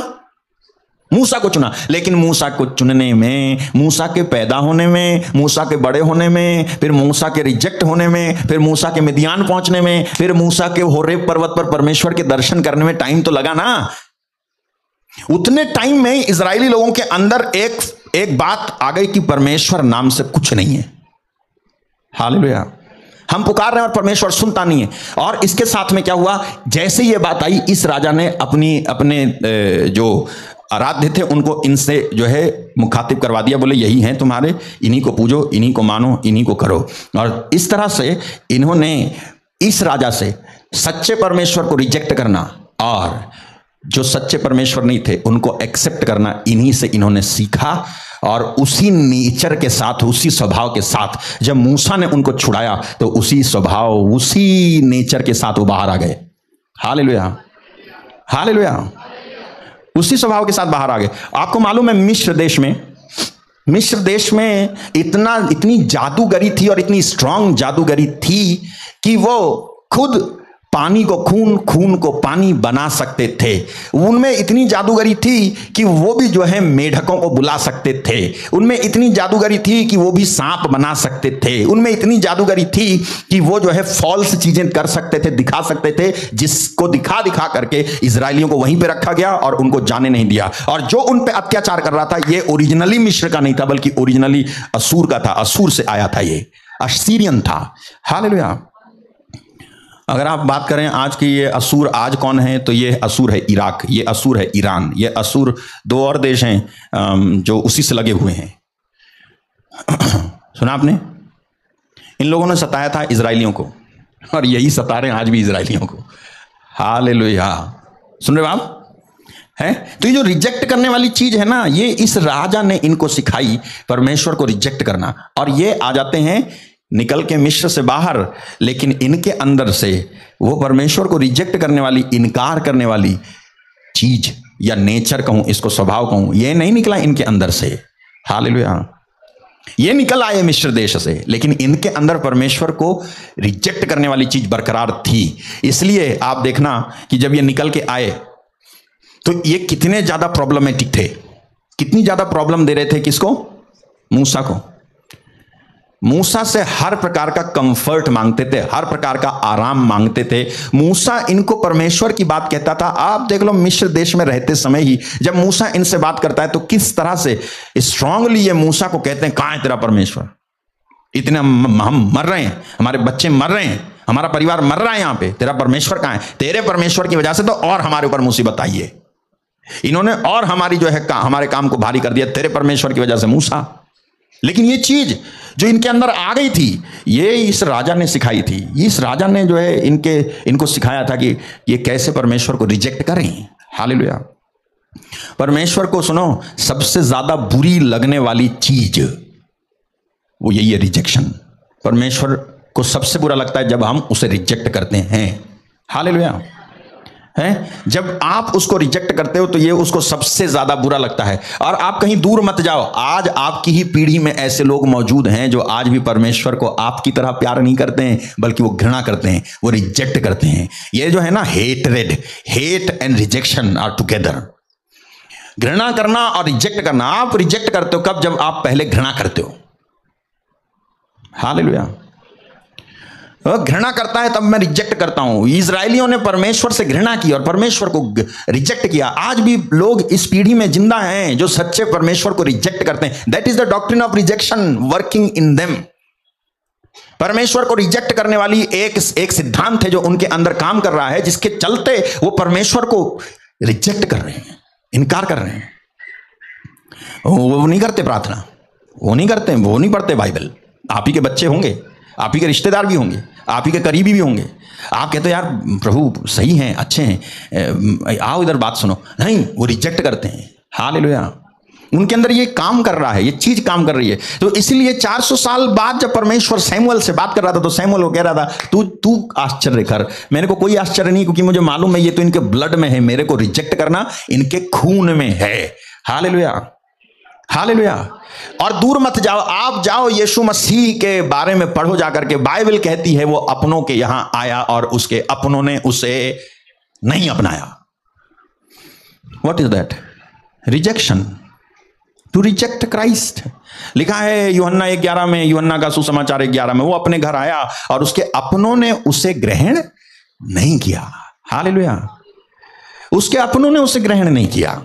मूसा को चुना। लेकिन मूसा को चुनने में, मूसा के पैदा होने में, मूसा के बड़े होने में, फिर मूसा के रिजेक्ट होने में, फिर मूसा के मिदियान पहुंचने में, फिर मूसा के होरेब पर्वत पर परमेश्वर के दर्शन करने में टाइम तो लगा ना। उतने टाइम में इजरायली लोगों के अंदर एक बात आ गई कि परमेश्वर नाम से कुछ नहीं है। हालेलुया। हम पुकार रहे हैं और परमेश्वर सुनता नहीं है। और इसके साथ में क्या हुआ, जैसे ये बात आई, इस राजा ने अपने जो आराध्य थे उनको इनसे जो है मुखातिब करवा दिया। बोले यही हैं तुम्हारे, इन्हीं को पूजो, इन्हीं को मानो, इन्हीं को करो। और इस तरह से इन्होंने इस राजा से सच्चे परमेश्वर को रिजेक्ट करना और जो सच्चे परमेश्वर नहीं थे उनको एक्सेप्ट करना, इन्हीं से इन्होंने सीखा। और उसी नेचर के साथ, उसी स्वभाव के साथ जब मूसा ने उनको छुड़ाया तो उसी स्वभाव, उसी नेचर के साथ वो बाहर आ गए। Hallelujah, hallelujah. उसी स्वभाव के साथ बाहर आ गए। आपको मालूम है मिस्र देश में इतनी जादूगरी थी और इतनी स्ट्रांग जादूगरी थी कि वो खुद पानी को खून, खून को पानी बना सकते थे। उनमें इतनी जादूगरी थी कि वो भी जो है मेढकों को बुला सकते थे। उनमें इतनी जादूगरी थी कि वो भी सांप बना सकते थे। उनमें इतनी जादूगरी थी कि वो जो है फॉल्स चीजें कर सकते थे, दिखा सकते थे, जिसको दिखा दिखा करके इजरायलियों को वहीं पे रखा गया और उनको जाने नहीं दिया। और जो उन पे अत्याचार कर रहा था ये ओरिजिनली मिस्र का नहीं था, बल्कि ओरिजिनली असूर का था। असूर से आया था, ये असीरियन था। हालेलुया। अगर आप बात करें आज की, ये असूर आज कौन है, तो ये असूर है इराक, ये असूर है ईरान, ये असूर दो और देश हैं जो उसी से लगे हुए हैं। सुना आपने? इन लोगों ने सताया था इजरायलियों को और यही सता रहे हैं आज भी इजरायलियों को। हालेलुया। सुन रहे हो आप? है तो ये जो रिजेक्ट करने वाली चीज है ना, ये इस राजा ने इनको सिखाई परमेश्वर को रिजेक्ट करना। और ये आ जाते हैं निकल के मिस्र से बाहर, लेकिन इनके अंदर से वो परमेश्वर को रिजेक्ट करने वाली, इनकार करने वाली चीज या नेचर कहूं, इसको स्वभाव कहूं, ये नहीं निकला इनके अंदर से। हालेलुया। ये निकल आए मिस्र देश से, लेकिन इनके अंदर परमेश्वर को रिजेक्ट करने वाली चीज बरकरार थी। इसलिए आप देखना कि जब ये निकल के आए तो ये कितने ज्यादा प्रॉब्लमेटिक थे, कितनी ज्यादा प्रॉब्लम दे रहे थे। किसको? मूसा को। मूसा से हर प्रकार का कंफर्ट मांगते थे, हर प्रकार का आराम मांगते थे। मूसा इनको परमेश्वर की बात कहता था। आप देख लो मिस्र देश में रहते समय ही जब मूसा इनसे बात करता है तो किस तरह से स्ट्रांगली ये मूसा को कहते हैं, कहां है तेरा परमेश्वर? इतने हम मर रहे हैं, हमारे बच्चे मर रहे हैं, हमारा परिवार मर रहा है, यहां पे तेरा परमेश्वर कहां है? तेरे परमेश्वर की वजह से तो और हमारे ऊपर मुसीबत आई है, इन्होंने और हमारी जो है हमारे काम को भारी कर दिया, तेरे परमेश्वर की वजह से मूसा। लेकिन ये चीज जो इनके अंदर आ गई थी, ये इस राजा ने सिखाई थी। इस राजा ने जो है इनको सिखाया था कि ये कैसे परमेश्वर को रिजेक्ट करें। हालेलुया। परमेश्वर को सुनो, सबसे ज्यादा बुरी लगने वाली चीज वो यही है, रिजेक्शन। परमेश्वर को सबसे बुरा लगता है जब हम उसे रिजेक्ट करते हैं। हालेलुया। है, जब आप उसको रिजेक्ट करते हो तो ये उसको सबसे ज्यादा बुरा लगता है। और आप कहीं दूर मत जाओ, आज आपकी ही पीढ़ी में ऐसे लोग मौजूद हैं जो आज भी परमेश्वर को आपकी तरह प्यार नहीं करते हैं, बल्कि वो घृणा करते हैं, वो रिजेक्ट करते हैं। ये जो है ना, hate and rejection are together. घृणा करना और रिजेक्ट करना। आप रिजेक्ट करते हो कब? जब आप पहले घृणा करते हो। हालेलुया। घृणा करता है तब मैं रिजेक्ट करता हूं। इजरायलियों ने परमेश्वर से घृणा की और परमेश्वर को रिजेक्ट किया। आज भी लोग इस पीढ़ी में जिंदा हैं जो सच्चे परमेश्वर को रिजेक्ट करते हैं। That is the doctrine of rejection working in them. परमेश्वर को रिजेक्ट करने वाली एक सिद्धांत है जो उनके अंदर काम कर रहा है, जिसके चलते वो परमेश्वर को रिजेक्ट कर रहे हैं, इनकार कर रहे हैं। वो नहीं करते प्रार्थना, वो नहीं करते, वो नहीं पढ़ते बाइबल। आप ही के बच्चे होंगे, आप ही के रिश्तेदार भी होंगे, आप ही के करीबी भी होंगे। आप कहते हो यार प्रभु सही हैं, अच्छे हैं, आओ इधर बात सुनो। नहीं, वो रिजेक्ट करते हैं। हालेलुया। उनके अंदर ये काम कर रहा है, ये चीज काम कर रही है। तो इसलिए 400 साल बाद जब परमेश्वर सैमुअल से बात कर रहा था तो सैमुअल को कह रहा था तू आश्चर्य कर। मेरे को कोई आश्चर्य नहीं, क्योंकि मुझे मालूम है ये तो इनके ब्लड में है, मेरे को रिजेक्ट करना इनके खून में है। Hallelujah, hallelujah. और दूर मत जाओ, आप जाओ यीशु मसीह के बारे में पढ़ो जाकर के। बाइबल कहती है वो अपनों के यहां आया और उसके अपनों ने उसे नहीं अपनाया। What is that? Rejection, to reject Christ. लिखा है यूहन्ना 1:11 में, यूहन्ना का सुसमाचार 1:11 में, वो अपने घर आया और उसके अपनों ने उसे ग्रहण नहीं किया। हालेलुया। उसके अपनों ने उसे ग्रहण नहीं किया।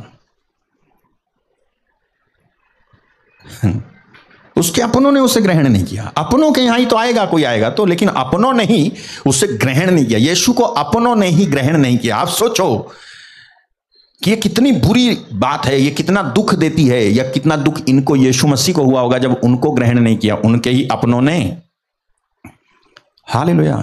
उसके अपनों ने उसे ग्रहण नहीं किया। अपनों के यहां ही तो आएगा, कोई आएगा तो, लेकिन अपनों ने ही उसे ग्रहण नहीं किया। यीशु को अपनों ने ही ग्रहण नहीं किया। आप सोचो कि ये कितनी बुरी बात है, ये कितना दुख देती है, या कितना दुख इनको यीशु मसीह को हुआ होगा जब उनको ग्रहण नहीं किया, उनके ही अपनों ने। हालेलुया।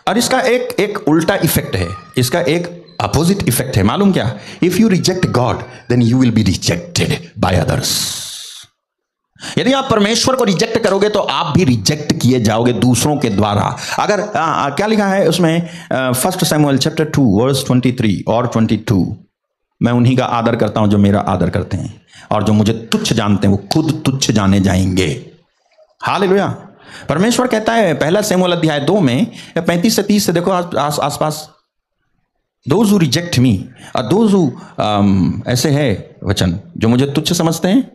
और इसका एक उल्टा इफेक्ट है, इसका एक अपोजिट इफेक्ट है। मालूम क्या? If you reject God then you will be rejected by others. यदि आप परमेश्वर को रिजेक्ट करोगे तो आप भी रिजेक्ट किए जाओगे दूसरों के द्वारा। अगर क्या लिखा है उसमें, 1 शमूएल चैप्टर 2 वर्स 23 और 22, मैं उन्हीं का आदर करता हूं जो मेरा आदर करते हैं, और जो मुझे तुच्छ जानते हैं वो खुद तुच्छ जाने जाएंगे। हालेलुया। परमेश्वर कहता है 1 शमूएल अध्याय 2 में 35 से 30 से देखो आसपास, दोज हु रिजेक्ट मी, और दोज हु, ऐसे है वचन, जो मुझे तुच्छ समझते हैं,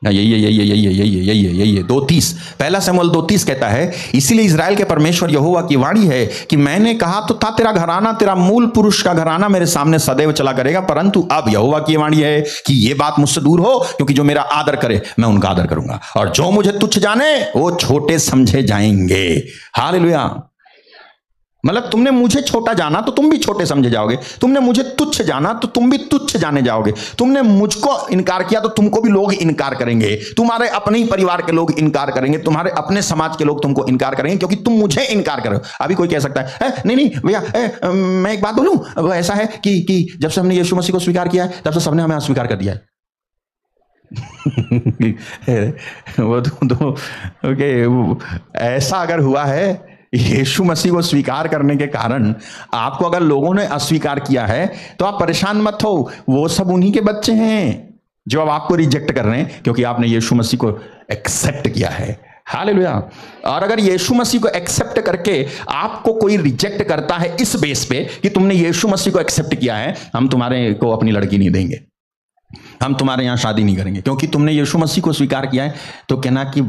यही 2:30, 1 शमूएल 2:30 कहता है, इसीलिए इजराइल के परमेश्वर यहोवा की वाणी है कि मैंने कहा तो था तेरा घराना, तेरा मूल पुरुष का घराना मेरे सामने सदैव चला करेगा, परंतु अब यहोवा की वाणी है कि ये बात मुझसे दूर हो, क्योंकि जो मेरा आदर करे मैं उनका आदर करूंगा, और जो मुझे तुच्छ जाने वो छोटे समझे जाएंगे। हालेलुया। मतलब तुमने मुझे छोटा जाना तो तुम भी छोटे समझे जाओगे, तुमने मुझे तुच्छ जाना तो तुम भी तुच्छ जाने जाओगे, तुमने मुझको इनकार किया तो तुमको भी लोग इनकार करेंगे, तुम्हारे अपने ही परिवार के लोग इनकार करेंगे, तुम्हारे अपने समाज के लोग तुमको इनकार करेंगे, क्योंकि तुम मुझे इनकार करो। अभी कोई कह सकता है नहीं भैया, मैं एक बात बोलूं, वो ऐसा है कि जब से हमने यीशु मसीह को स्वीकार किया है तब से सबने हमें अस्वीकार कर दिया है। वो तो ओके, ऐसा अगर हुआ है, यीशु मसीह को स्वीकार करने के कारण आपको अगर लोगों ने अस्वीकार किया है तो आप परेशान मत हो, वो सब उन्हीं के बच्चे हैं जो अब आपको रिजेक्ट कर रहे हैं, क्योंकि आपने यीशु मसीह को एक्सेप्ट किया है। हालेलुया। और अगर यीशु मसीह को एक्सेप्ट करके आपको कोई रिजेक्ट करता है इस बेस पे कि तुमने यीशु मसीह को एक्सेप्ट किया है, हम तुम्हारे को अपनी लड़की नहीं देंगे, हम तुम्हारे यहां शादी नहीं करेंगे, क्योंकि तुमने यीशु मसीह को स्वीकार किया है, तो कहना कि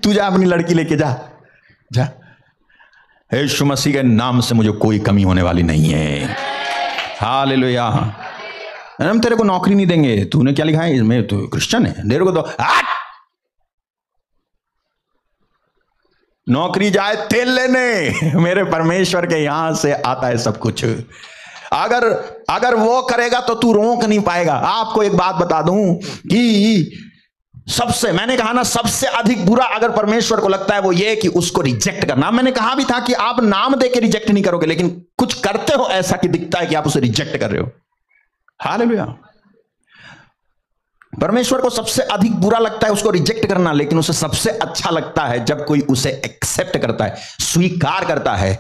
तू जा अपनी लड़की लेके जा। यीशु मसीह के नाम से मुझे कोई कमी होने वाली नहीं है। हालेलुया। हम तेरे को नौकरी नहीं देंगे, तूने क्या लिखा है इसमें, तो क्रिश्चियन है, तेरे को तो नौकरी जाए तेल लेने, मेरे परमेश्वर के यहां से आता है सब कुछ। अगर वो करेगा तो तू रोक नहीं पाएगा। आपको एक बात बता दूं कि सबसे, मैंने कहा ना, सबसे अधिक बुरा अगर परमेश्वर को लगता है वो ये कि उसको रिजेक्ट करना। मैंने कहा भी था कि आप नाम दे के रिजेक्ट नहीं करोगे, लेकिन कुछ करते हो ऐसा कि दिखता है कि आप उसे रिजेक्ट कर रहे हो। हालेलुया। परमेश्वर को सबसे अधिक बुरा लगता है उसको रिजेक्ट करना, लेकिन उसे सबसे अच्छा लगता है जब कोई उसे एक्सेप्ट करता है, स्वीकार करता है,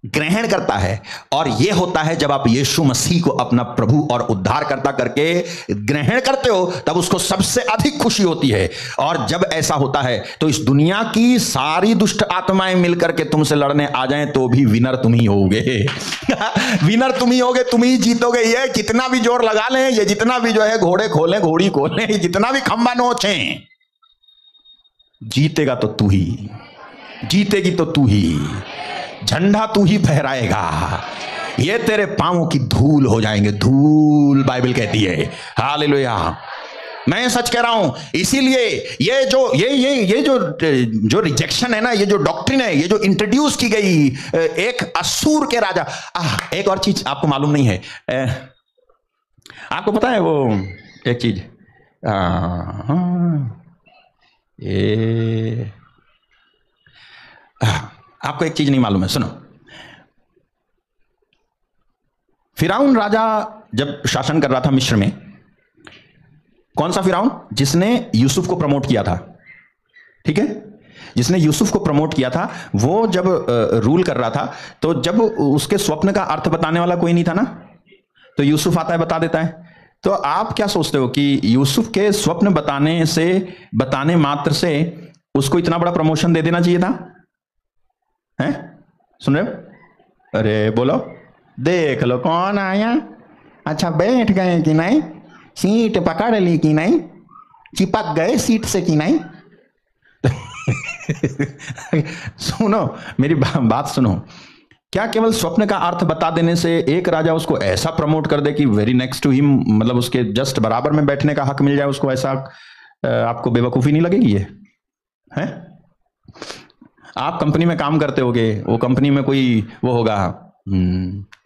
ग्रहण करता है। और यह होता है जब आप यीशु मसीह को अपना प्रभु और उद्धारकर्ता करके ग्रहण करते हो, तब उसको सबसे अधिक खुशी होती है। और जब ऐसा होता है तो इस दुनिया की सारी दुष्ट आत्माएं मिलकर के तुमसे लड़ने आ जाएं तो भी विनर तुम ही होगे। विनर तुम ही होगे, तुम ही जीतोगे। ये कितना भी जोर लगा लें, ये जितना भी जो है घोड़े खोलें, घोड़ी खोलें, जितना भी खंबा नोचें, जीतेगा तो तू ही, जीतेगी तो तू ही, झंडा तू ही फहराएगा। ये तेरे पांवों की धूल हो जाएंगे, धूल बाइबल कहती है। हालेलुया। मैं सच कह रहा हूं। इसीलिए ये जो रिजेक्शन है ना, ये जो डॉक्ट्रिन है, ये जो इंट्रोड्यूस की गई एक असूर के राजा। एक और चीज आपको मालूम नहीं है, आपको पता है वो एक चीज, आपको एक चीज नहीं मालूम है, सुनो। फिरौन राजा जब शासन कर रहा था मिस्र में, कौन सा फिरौन? जिसने यूसुफ को प्रमोट किया था, ठीक है, जिसने यूसुफ को प्रमोट किया था, वो जब रूल कर रहा था, तो जब उसके स्वप्न का अर्थ बताने वाला कोई नहीं था ना, तो यूसुफ आता है, बता देता है। तो आप क्या सोचते हो कि यूसुफ के स्वप्न बताने मात्र से उसको इतना बड़ा प्रमोशन दे देना चाहिए था? हैं? सुन रहे हो? अरे बोलो, देख लो कौन आया। अच्छा बैठ गए कि नहीं, सीट पकड़ ली कि नहीं, चिपक गए सीट से कि नहीं? सुनो मेरी बात सुनो, क्या केवल स्वप्न का अर्थ बता देने से एक राजा उसको ऐसा प्रमोट कर दे कि वेरी नेक्स्ट टू हिम, मतलब उसके जस्ट बराबर में बैठने का हक मिल जाए उसको, ऐसा आपको बेवकूफी नहीं लगेगी ये? है? आप कंपनी में काम करते होगे, वो कंपनी में कोई वो होगा,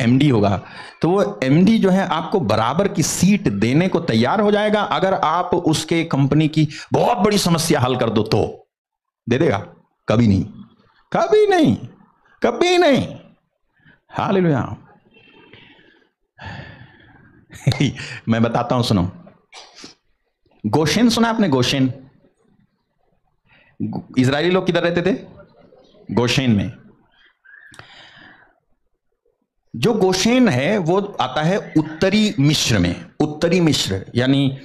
एमडी होगा, तो वो एमडी जो है आपको बराबर की सीट देने को तैयार हो जाएगा अगर आप उसके कंपनी की बहुत बड़ी समस्या हल कर दो तो दे देगा? कभी नहीं, कभी नहीं, कभी नहीं। हालेलुया। मैं बताता हूं, सुनो। गोशेन सुना आपने? गोशेन, इजरायली लोग किधर रहते थे? गोशेन में। जो गोशेन है वो आता है उत्तरी मिस्र में। उत्तरी मिस्र यानी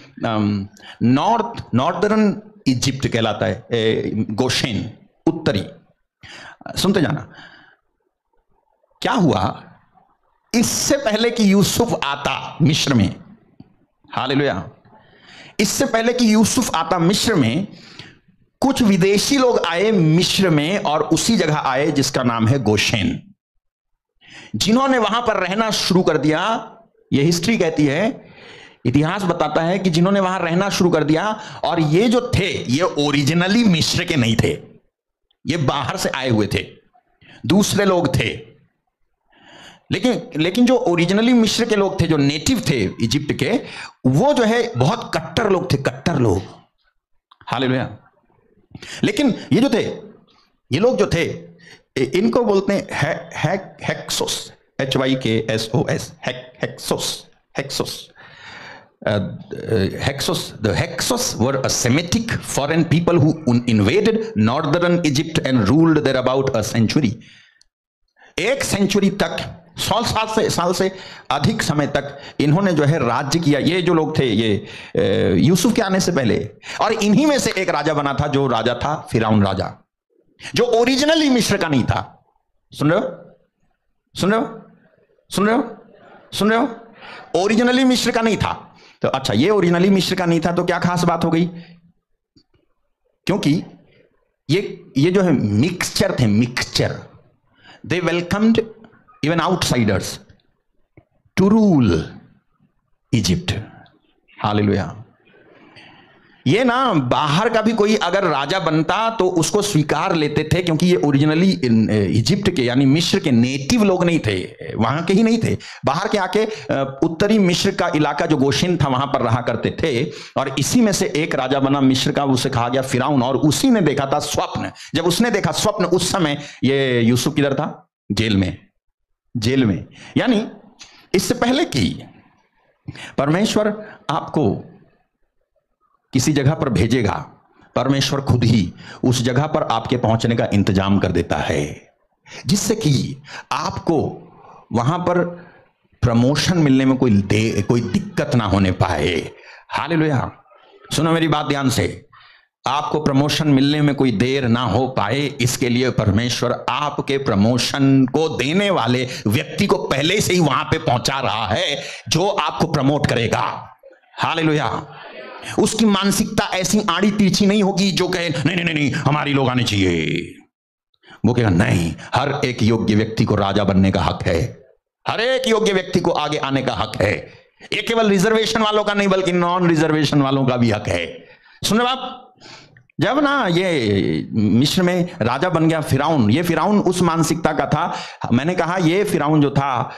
नॉर्दर्न इजिप्ट कहलाता है गोशेन, उत्तरी। सुनते जाना, क्या हुआ इससे पहले कि यूसुफ आता मिस्र में, हालेलुया, इससे पहले कि यूसुफ आता मिस्र में, कुछ विदेशी लोग आए मिस्र में और उसी जगह आए जिसका नाम है गोशेन, जिन्होंने वहां पर रहना शुरू कर दिया। यह हिस्ट्री कहती है, इतिहास बताता है कि जिन्होंने वहां रहना शुरू कर दिया, और ये जो थे ये ओरिजिनली मिस्र के नहीं थे, ये बाहर से आए हुए थे, दूसरे लोग थे। लेकिन जो ओरिजिनली मिस्र के लोग थे, जो नेटिव थे इजिप्ट के, वो जो है बहुत कट्टर लोग थे, कट्टर लोग। हालेलुया। लेकिन ये जो थे, ये लोग जो थे, इनको बोलते हैं hexose, HYKSOS, hexose, hexose. Hyksos, the Hyksos were a Semitic foreign people who invaded northern Egypt and ruled there about a century. 1 century तक, 100 साल से अधिक समय तक इन्होंने जो है राज्य किया। ये जो लोग थे ये यूसुफ के आने से पहले, और इन्हीं में से एक राजा बना था, जो राजा था फिरौन राजा, जो ओरिजिनली मिस्र का नहीं था। सुन रहे हो? सुन रहे हो? सुन रहे हो? सुन रहे हो? ओरिजिनली मिस्र का नहीं था। तो अच्छा, ये ओरिजिनली मिस्र का नहीं था तो क्या खास बात हो गई? क्योंकि ये जो है मिक्सचर थे, mixture. They welcomed even outsiders to rule Egypt. Hallelujah. ये ना बाहर का भी कोई अगर राजा बनता तो उसको स्वीकार लेते थे, क्योंकि ये ओरिजिनली इजिप्ट के यानी मिस्र के नेटिव लोग नहीं थे, वहां के ही नहीं थे, बाहर के आके उत्तरी मिस्र का इलाका जो गोशेन था वहां पर रहा करते थे। और इसी में से एक राजा बना मिस्र का, उसे कहा गया फिरौन, और उसी ने देखा था स्वप्न। जब उसने देखा स्वप्न, उस समय ये यूसुफ किधर था? जेल में, जेल में। यानी इससे पहले कि परमेश्वर आपको किसी जगह पर भेजेगा, परमेश्वर खुद ही उस जगह पर आपके पहुंचने का इंतजाम कर देता है, जिससे कि आपको वहां पर प्रमोशन मिलने में कोई दिक्कत ना होने पाए। हालेलुया। सुनो मेरी बात ध्यान से, आपको प्रमोशन मिलने में कोई देर ना हो पाए, इसके लिए परमेश्वर आपके प्रमोशन को देने वाले व्यक्ति को पहले से ही वहां पे पहुंचा रहा है, जो आपको प्रमोट करेगा। हालेलुया। उसकी मानसिकता ऐसी आड़ी तिरछी नहीं होगी जो कहे नहीं नहीं नहीं हमारी लोग आने चाहिए। वो कहेगा नहीं, हर एक योग्य व्यक्ति को राजा बनने का हक है, हर एक योग्य व्यक्ति को आगे आने का हक है। ये केवल रिजर्वेशन वालों का नहीं बल्कि नॉन रिजर्वेशन वालों का भी हक है। सुन रहे आप? जब ना ये मिस्र में राजा बन गया फिरौन, ये फिरौन उस मानसिकता का था। मैंने कहा ये फिरौन जो था,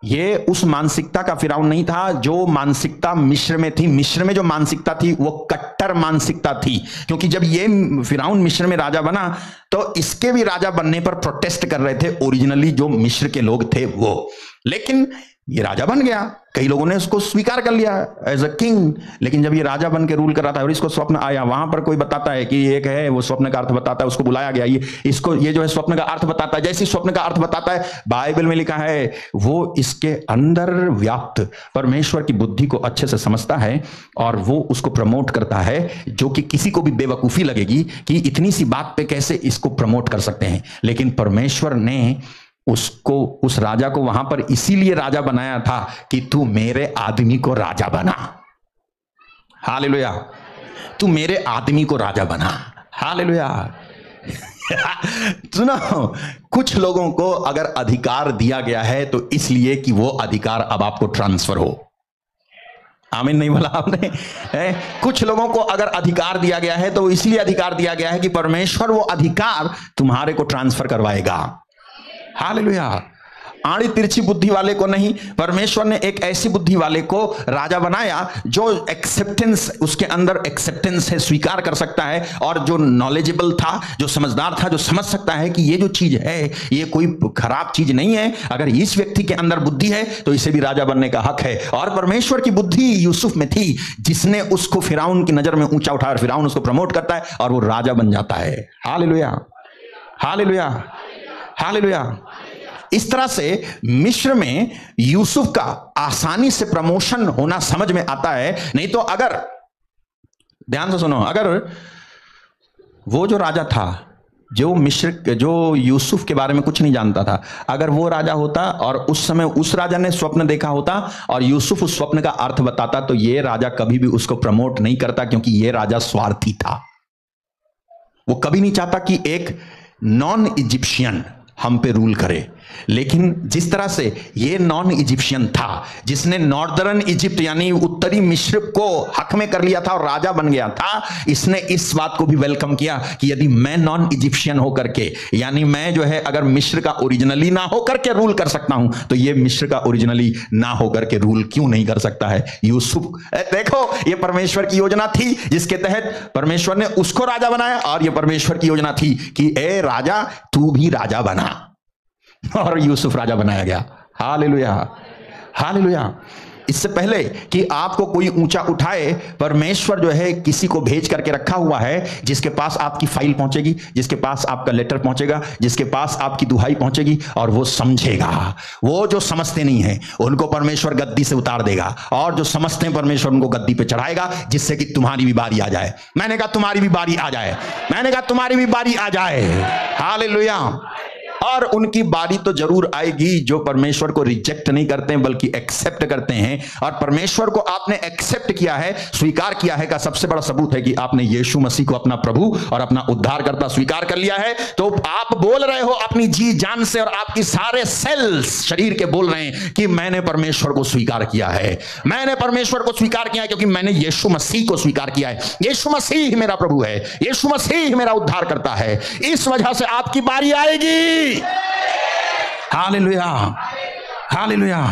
ये उस मानसिकता का फिरौन नहीं था जो मानसिकता मिस्र में थी। मिस्र में जो मानसिकता थी वो कट्टर मानसिकता थी, क्योंकि जब ये फिरौन मिस्र में राजा बना तो इसके भी राजा बनने पर प्रोटेस्ट कर रहे थे ओरिजिनली जो मिस्र के लोग थे वो। लेकिन ये राजा बन गया, कई लोगों ने उसको स्वीकार कर लिया एज अ किंग। लेकिन जब ये राजा बन के रूल कर रहा था और इसको स्वप्न आया, वहां पर कोई बताता है कि एक है वो स्वप्न का अर्थ बताता है, उसको बुलाया गया, ये जो है स्वप्न का अर्थ बताता है। जैसे स्वप्न का अर्थ बताता है, बाइबल में लिखा है वो इसके अंदर व्याप्त परमेश्वर की बुद्धि को अच्छे से समझता है और वो उसको प्रमोट करता है, जो कि किसी को भी बेवकूफी लगेगी कि इतनी सी बात पे कैसे इसको प्रमोट कर सकते हैं। लेकिन परमेश्वर ने उसको, उस राजा को वहां पर इसीलिए राजा बनाया था कि तू मेरे आदमी को राजा बना। हालेलुया। तू मेरे आदमी को राजा बना। हालेलुया। सुनो, कुछ लोगों को अगर अधिकार दिया गया है तो इसलिए कि वो अधिकार अब आपको ट्रांसफर हो। आमीन नहीं बोला आपने? कुछ लोगों को अगर अधिकार दिया गया है तो इसलिए अधिकार दिया गया है कि परमेश्वर वो अधिकार तुम्हारे को ट्रांसफर करवाएगा। हालेलुया। आड़ी तिरछी बुद्धि वाले को नहीं, परमेश्वर ने एक ऐसी बुद्धि वाले को राजा बनाया जो एक्सेप्टेंस, उसके अंदर एक्सेप्टेंस है, स्वीकार कर सकता है, और जो नॉलेजेबल था, जो समझदार था, जो समझ सकता है कि ये जो चीज है ये कोई खराब चीज नहीं है। अगर इस व्यक्ति के अंदर बुद्धि है तो इसे भी राजा बनने का हक है। और परमेश्वर की बुद्धि यूसुफ में थी, जिसने उसको फिरौन की नजर में ऊंचा उठाया, फिरौन उसको प्रमोट करता है और वो राजा बन जाता है। Hallelujah, hallelujah, hallelujah. इस तरह से मिस्र में यूसुफ का आसानी से प्रमोशन होना समझ में आता है। नहीं तो अगर, ध्यान से सुनो, अगर वो जो राजा था, जो मिस्र, जो यूसुफ के बारे में कुछ नहीं जानता था, अगर वो राजा होता और उस समय उस राजा ने स्वप्न देखा होता और यूसुफ उस स्वप्न का अर्थ बताता, तो ये राजा कभी भी उसको प्रमोट नहीं करता, क्योंकि ये राजा स्वार्थी था। वो कभी नहीं चाहता कि एक नॉन इजिप्शियन हम पे रूल करे। लेकिन जिस तरह से ये नॉन इजिप्शियन था, जिसने नॉर्दर्न इजिप्ट यानी उत्तरी मिस्र को हक में कर लिया था और राजा बन गया था, इसने इस बात को भी वेलकम किया कि यदि मैं नॉन इजिप्शियन होकर के, यानी मैं जो है अगर मिस्र का ओरिजिनली ना होकर के रूल कर सकता हूं, तो ये मिस्र का ओरिजिनली ना होकर के रूल क्यों नहीं कर सकता है यूसुफ। देखो, ये परमेश्वर की योजना थी जिसके तहत परमेश्वर ने उसको राजा बनाया, और ये परमेश्वर की योजना थी कि ए राजा, तू भी राजा बना, और यूसुफ राजा बनाया गया। Hallelujah, hallelujah. इससे पहले कि आपको कोई ऊंचा उठाए, परमेश्वर जो है किसी को भेज करके रखा हुआ है, जिसके पास आपकी फाइल पहुंचेगी, जिसके पास आपका लेटर पहुंचेगा, जिसके पास आपकी दुहाई पहुंचेगी, और वो समझेगा। वो जो समझते नहीं है उनको परमेश्वर गद्दी से उतार देगा, और जो समझते हैं परमेश्वर उनको गद्दी पे चढ़ाएगा, जिससे कि तुम्हारी भी बारी आ जाए। मैंने कहा तुम्हारी भी बारी आ जाए, मैंने कहा तुम्हारी भी बारी आ जाए। हालेलुया। और उनकी बारी तो जरूर आएगी जो परमेश्वर को रिजेक्ट नहीं करते हैं बल्कि एक्सेप्ट करते हैं। और परमेश्वर को आपने एक्सेप्ट किया है, स्वीकार किया है, का सबसे बड़ा सबूत है कि आपने यीशु मसीह को अपना प्रभु और अपना उद्धारकर्ता स्वीकार कर लिया है। तो आप बोल रहे हो अपनी जी जान से, और आपकी सारे सेल्स शरीर के बोल रहे हैं कि मैंने परमेश्वर को स्वीकार किया है, मैंने परमेश्वर को स्वीकार किया है, क्योंकि मैंने यीशु मसीह को स्वीकार किया है। यीशु मसीह मेरा प्रभु है, यीशु मसीह मेरा उद्धारकर्ता है। इस वजह से आपकी बारी आएगी। Hallelujah, hallelujah.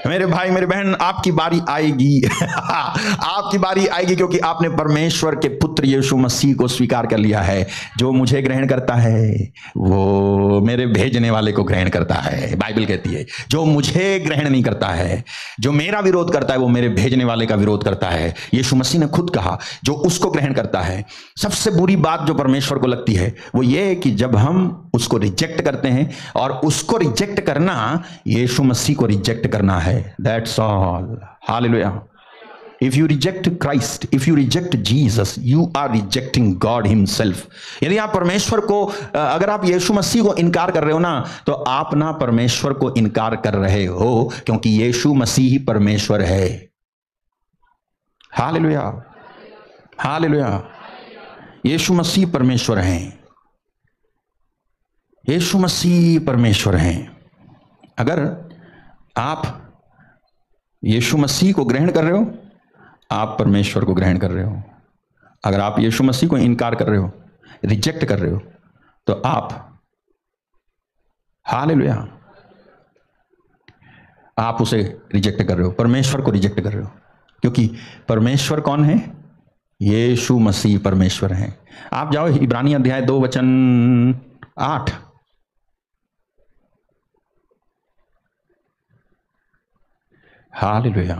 मेरे भाई मेरे बहन, आपकी बारी आएगी। आपकी बारी आएगी, क्योंकि आपने परमेश्वर के पुत्र यीशु मसीह को स्वीकार कर लिया है। जो मुझे ग्रहण करता है वो मेरे भेजने वाले को ग्रहण करता है। बाइबल कहती है जो मुझे ग्रहण नहीं करता है, जो मेरा विरोध करता है, वो मेरे भेजने वाले का विरोध करता है। यीशु मसीह ने खुद कहा जो उसको ग्रहण करता है। सबसे बुरी बात जो परमेश्वर को लगती है वो ये कि जब हम उसको रिजेक्ट करते हैं, और उसको रिजेक्ट करना यीशु मसीह को रिजेक्ट करना है। That's all. Hallelujah. If you reject Christ, if you reject Jesus, you are rejecting God himself. यदि आप परमेश्वर को, अगर आप यीशु मसीह को इनकार कर रहे हो ना, तो आप ना परमेश्वर को इनकार कर रहे हो, क्योंकि यीशु मसीह ही परमेश्वर है। Hallelujah, hallelujah. यीशु मसीह परमेश्वर हैं, यीशु मसीह परमेश्वर हैं। अगर आप यीशु मसीह को ग्रहण कर रहे हो, आप परमेश्वर को ग्रहण कर रहे हो। अगर आप यीशु मसीह को इनकार कर रहे हो, रिजेक्ट कर रहे हो, तो आप, हालेलुया, आप उसे रिजेक्ट कर रहे हो, परमेश्वर को रिजेक्ट कर रहे हो। क्योंकि परमेश्वर कौन है? यीशु मसीह परमेश्वर है। आप जाओ इब्रानी अध्याय 2 वचन 8। हालेलुया।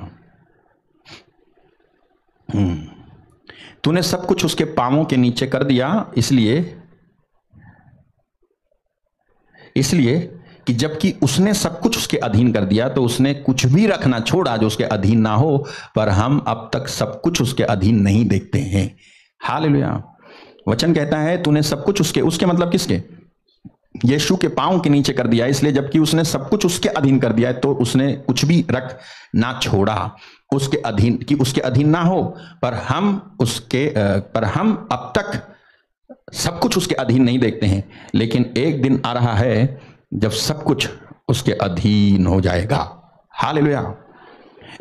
तूने सब कुछ उसके पांवों के नीचे कर दिया, इसलिए कि जबकि उसने सब कुछ उसके अधीन कर दिया तो उसने कुछ भी रखना छोड़ा जो उसके अधीन ना हो, पर हम अब तक सब कुछ उसके अधीन नहीं देखते हैं। हालेलुया। वचन कहता है तूने सब कुछ उसके मतलब किसके? यीशु के पांव के नीचे कर दिया, इसलिए जबकि उसने सब कुछ उसके अधीन कर दिया है तो उसने कुछ भी रख ना छोड़ा उसके अधीन, कि उसके अधीन ना हो, पर हम अब तक सब कुछ उसके अधीन नहीं देखते हैं। लेकिन एक दिन आ रहा है जब सब कुछ उसके अधीन हो जाएगा। हालेलुया।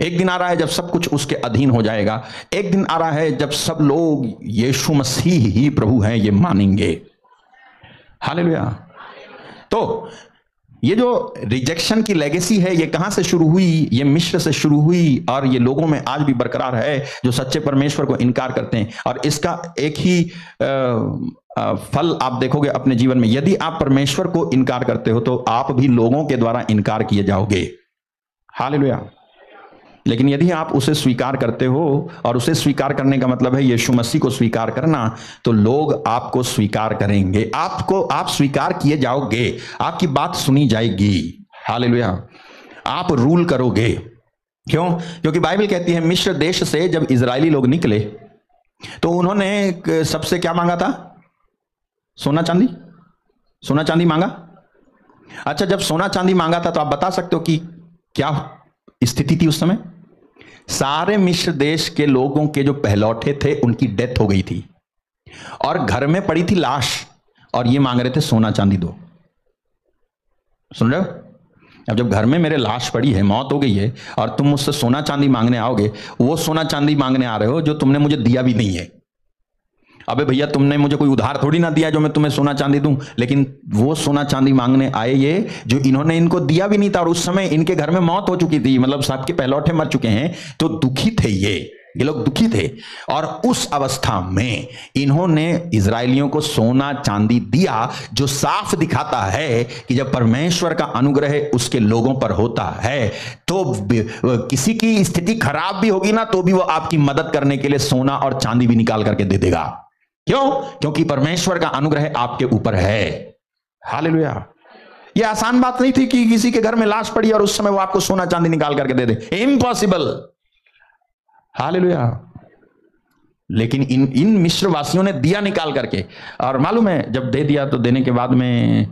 एक दिन आ रहा है जब सब कुछ उसके अधीन हो जाएगा। एक दिन आ रहा है जब सब लोग यीशु मसीह ही प्रभु हैं ये मानेंगे। हालेलुया। तो ये जो रिजेक्शन की लेगेसी है ये कहां से शुरू हुई? ये मिस्र से शुरू हुई और ये लोगों में आज भी बरकरार है जो सच्चे परमेश्वर को इनकार करते हैं। और इसका एक ही फल आप देखोगे अपने जीवन में। यदि आप परमेश्वर को इनकार करते हो तो आप भी लोगों के द्वारा इनकार किए जाओगे। हालेलुया। लेकिन यदि आप उसे स्वीकार करते हो, और उसे स्वीकार करने का मतलब है यीशु मसीह को स्वीकार करना, तो लोग आपको स्वीकार करेंगे, आप स्वीकार किए जाओगे, आपकी बात सुनी जाएगी। हालेलुया। आप रूल करोगे। क्यों? क्योंकि बाइबल कहती है मिस्र देश से जब इजरायली लोग निकले तो उन्होंने सबसे क्या मांगा था? सोना चांदी मांगा। अच्छा, जब सोना चांदी मांगा था तो आप बता सकते हो कि क्या स्थिति थी उस समय? सारे मिस्र देश के लोगों के जो पहलौठे थे उनकी डेथ हो गई थी और घर में पड़ी थी लाश, और ये मांग रहे थे सोना चांदी दो। सुन रहे हो? अब जब घर में मेरे लाश पड़ी है, मौत हो गई है, और तुम मुझसे सोना चांदी मांगने आओगे, वो सोना चांदी मांगने आ रहे हो जो तुमने मुझे दिया भी नहीं है। अबे भैया, तुमने मुझे कोई उधार थोड़ी ना दिया जो मैं तुम्हें सोना चांदी दूं। लेकिन वो सोना चांदी मांगने आए ये जो इन्होंने इनको दिया भी नहीं था, और उस समय इनके घर में मौत हो चुकी थी, मतलब सबके पहलौठे मर चुके हैं। तो दुखी थे ये लोग दुखी थे। और उस अवस्था में इन्होंने इजरायलियों को सोना चांदी दिया, जो साफ दिखाता है कि जब परमेश्वर का अनुग्रह उसके लोगों पर होता है तो किसी की स्थिति खराब भी होगी ना तो भी वो आपकी मदद करने के लिए सोना और चांदी भी निकाल करके दे देगा। क्यों? क्योंकि परमेश्वर का अनुग्रह आपके ऊपर है। हालेलुया। यह आसान बात नहीं थी कि किसी के घर में लाश पड़ी और उस समय वो आपको सोना चांदी निकाल करके दे दे। इम्पॉसिबल। हालेलुया। लेकिन इन मिस्र वासियों ने दिया निकाल करके, और मालूम है जब दे दिया तो देने के बाद में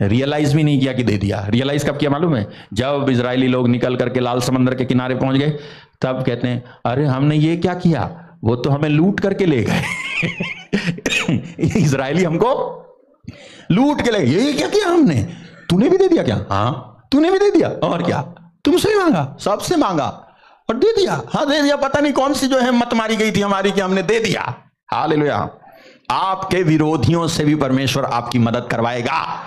रियलाइज भी नहीं किया कि दे दिया। रियलाइज कब किया मालूम है? जब इजरायली लोग निकल करके लाल समंदर के किनारे पहुंच गए, तब कहते हैं अरे हमने ये क्या किया, वो तो हमें लूट करके ले गए। इजरायली हमको लूट के ले गए। ये क्या किया हमने? तूने भी दे दिया क्या? हाँ, तूने भी दे दिया। और क्या? तुमसे ही मांगा, सबसे मांगा और दे दिया। हाँ, दे दिया। पता नहीं कौन सी जो है मत मारी गई थी हमारी कि हमने दे दिया। हालेलुया। आपके विरोधियों से भी परमेश्वर आपकी मदद करवाएगा।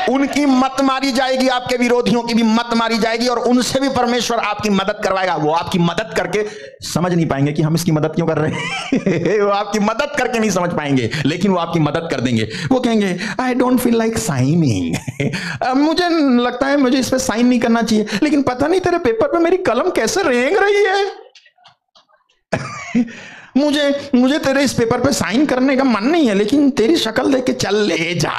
उनकी मत मारी जाएगी, आपके विरोधियों की भी मत मारी जाएगी, और उनसे भी परमेश्वर आपकी मदद करवाएगा। वो आपकी मदद करके समझ नहीं पाएंगे कि हम इसकी मदद क्यों कर रहे हैं। वो आपकी मदद करके नहीं समझ पाएंगे, लेकिन वो आपकी मदद कर देंगे। वो कहेंगे I don't feel like signing. मुझे लगता है मुझे इस पे साइन नहीं करना चाहिए, लेकिन पता नहीं तेरे पेपर पे मेरी कलम कैसे रेंग रही है। मुझे तेरे इस पेपर पे साइन करने का मन नहीं है, लेकिन तेरी शक्ल देख के चल ले जा।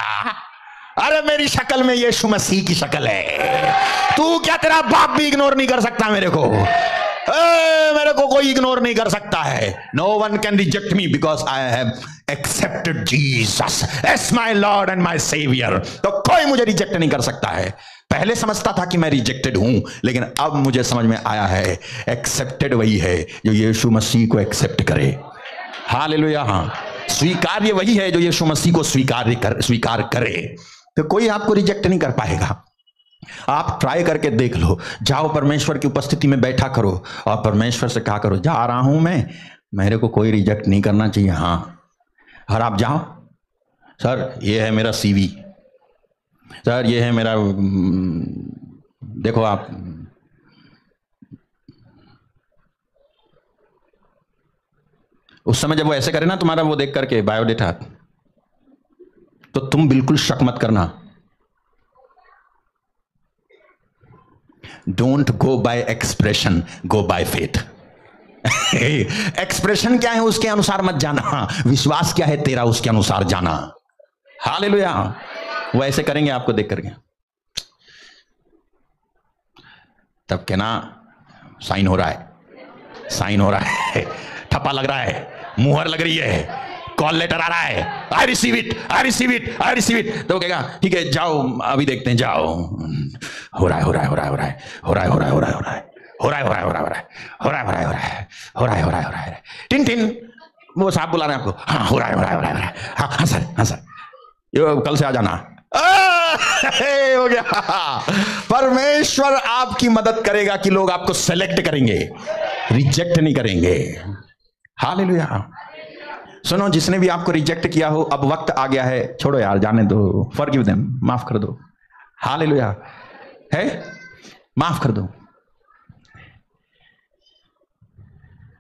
अरे मेरी शक्ल में यीशु मसीह की शक्ल है। तू क्या, तेरा बाप भी इग्नोर नहीं कर सकता मेरे को। मेरे को कोई इग्नोर नहीं कर सकता है। No one can reject me because I have accepted Jesus as my Lord and my saviour. तो कोई मुझे रिजेक्ट नहीं कर सकता है। पहले समझता था कि मैं रिजेक्टेड हूं, लेकिन अब मुझे समझ में आया है एक्सेप्टेड वही है जो यीशु मसीह को एक्सेप्ट करे। हालेलुया। हाँ, स्वीकार्य वही है जो यीशु मसीह को स्वीकार करे। तो कोई आपको रिजेक्ट नहीं कर पाएगा। आप ट्राई करके देख लो। जाओ परमेश्वर की उपस्थिति में बैठा करो और परमेश्वर से कहा करो जा रहा हूं मैं, मेरे को कोई रिजेक्ट नहीं करना चाहिए। हाँ, और आप जाओ, सर ये है मेरा सीवी, सर ये है मेरा, देखो आप उस समय जब वो ऐसे करे ना तुम्हारा वो देख करके बायोडेटा, तो तुम बिल्कुल शक मत करना। Don't go by expression, go by faith. Expression क्या है उसके अनुसार मत जाना, विश्वास क्या है तेरा उसके अनुसार जाना। हालेलुया। वो ऐसे करेंगे आपको देख करके, तब कहना साइन हो रहा है, साइन हो रहा है, ठप्पा लग रहा है, मुहर लग रही है, कॉल लेटर आ रहा है, I receive it, I receive it, I receive it. तो कहेगा ठीक है जाओ अभी देखते हैं, जाओ। हो रहा है, हो रहा है, हो रहा है, हो रहा है, हो रहा है, हो रहा है, हो रहा है, हो रहा है, हो रहा है, हो रहा है, हो रहा है, हो रहा है, हो रहा है, हो रहा है, हो रहा है, हो रहा है, हो रहा है, हो रहा है, टिन टिन वो साहब बुला रहे हैं आपको, हाँ हो रहा है, हो रहा है, हो रहा है, हो रहा है, हाँ हाँ सर, हाँ सर, ये कल से आ जाना। हो गया। परमेश्वर आपकी मदद करेगा कि लोग आपको सेलेक्ट करेंगे, रिजेक्ट नहीं करेंगे। हालेलुया। सुनो, जिसने भी आपको रिजेक्ट किया हो, अब वक्त आ गया है, छोड़ो यार, जाने दो, फॉरगिव देम, माफ कर दो। हालेलुया। है, माफ कर दो।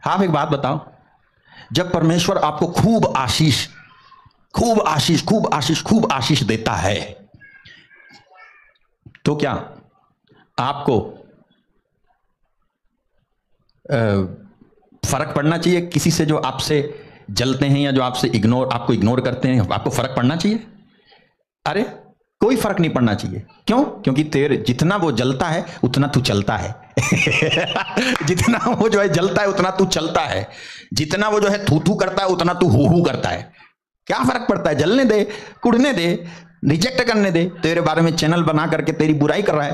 आप एक बात बताओ, जब परमेश्वर आपको खूब आशीष, खूब आशीष, खूब आशीष, खूब आशीष देता है, तो क्या आपको फर्क पड़ना चाहिए किसी से जो आपसे जलते हैं या जो आपसे आपको इग्नोर करते हैं? आपको फर्क पड़ना चाहिए? अरे कोई फर्क नहीं पड़ना चाहिए। क्यों? क्योंकि तेरे जितना वो जलता है उतना तू चलता है। जितना वो जो है जलता है उतना तू चलता है, जितना वो जो है थू थू करता है उतना तू हू हू करता है। क्या फर्क पड़ता है? जलने दे, कुड़ने दे, रिजेक्ट करने दे। तेरे बारे में चैनल बना करके तेरी बुराई कर रहा है,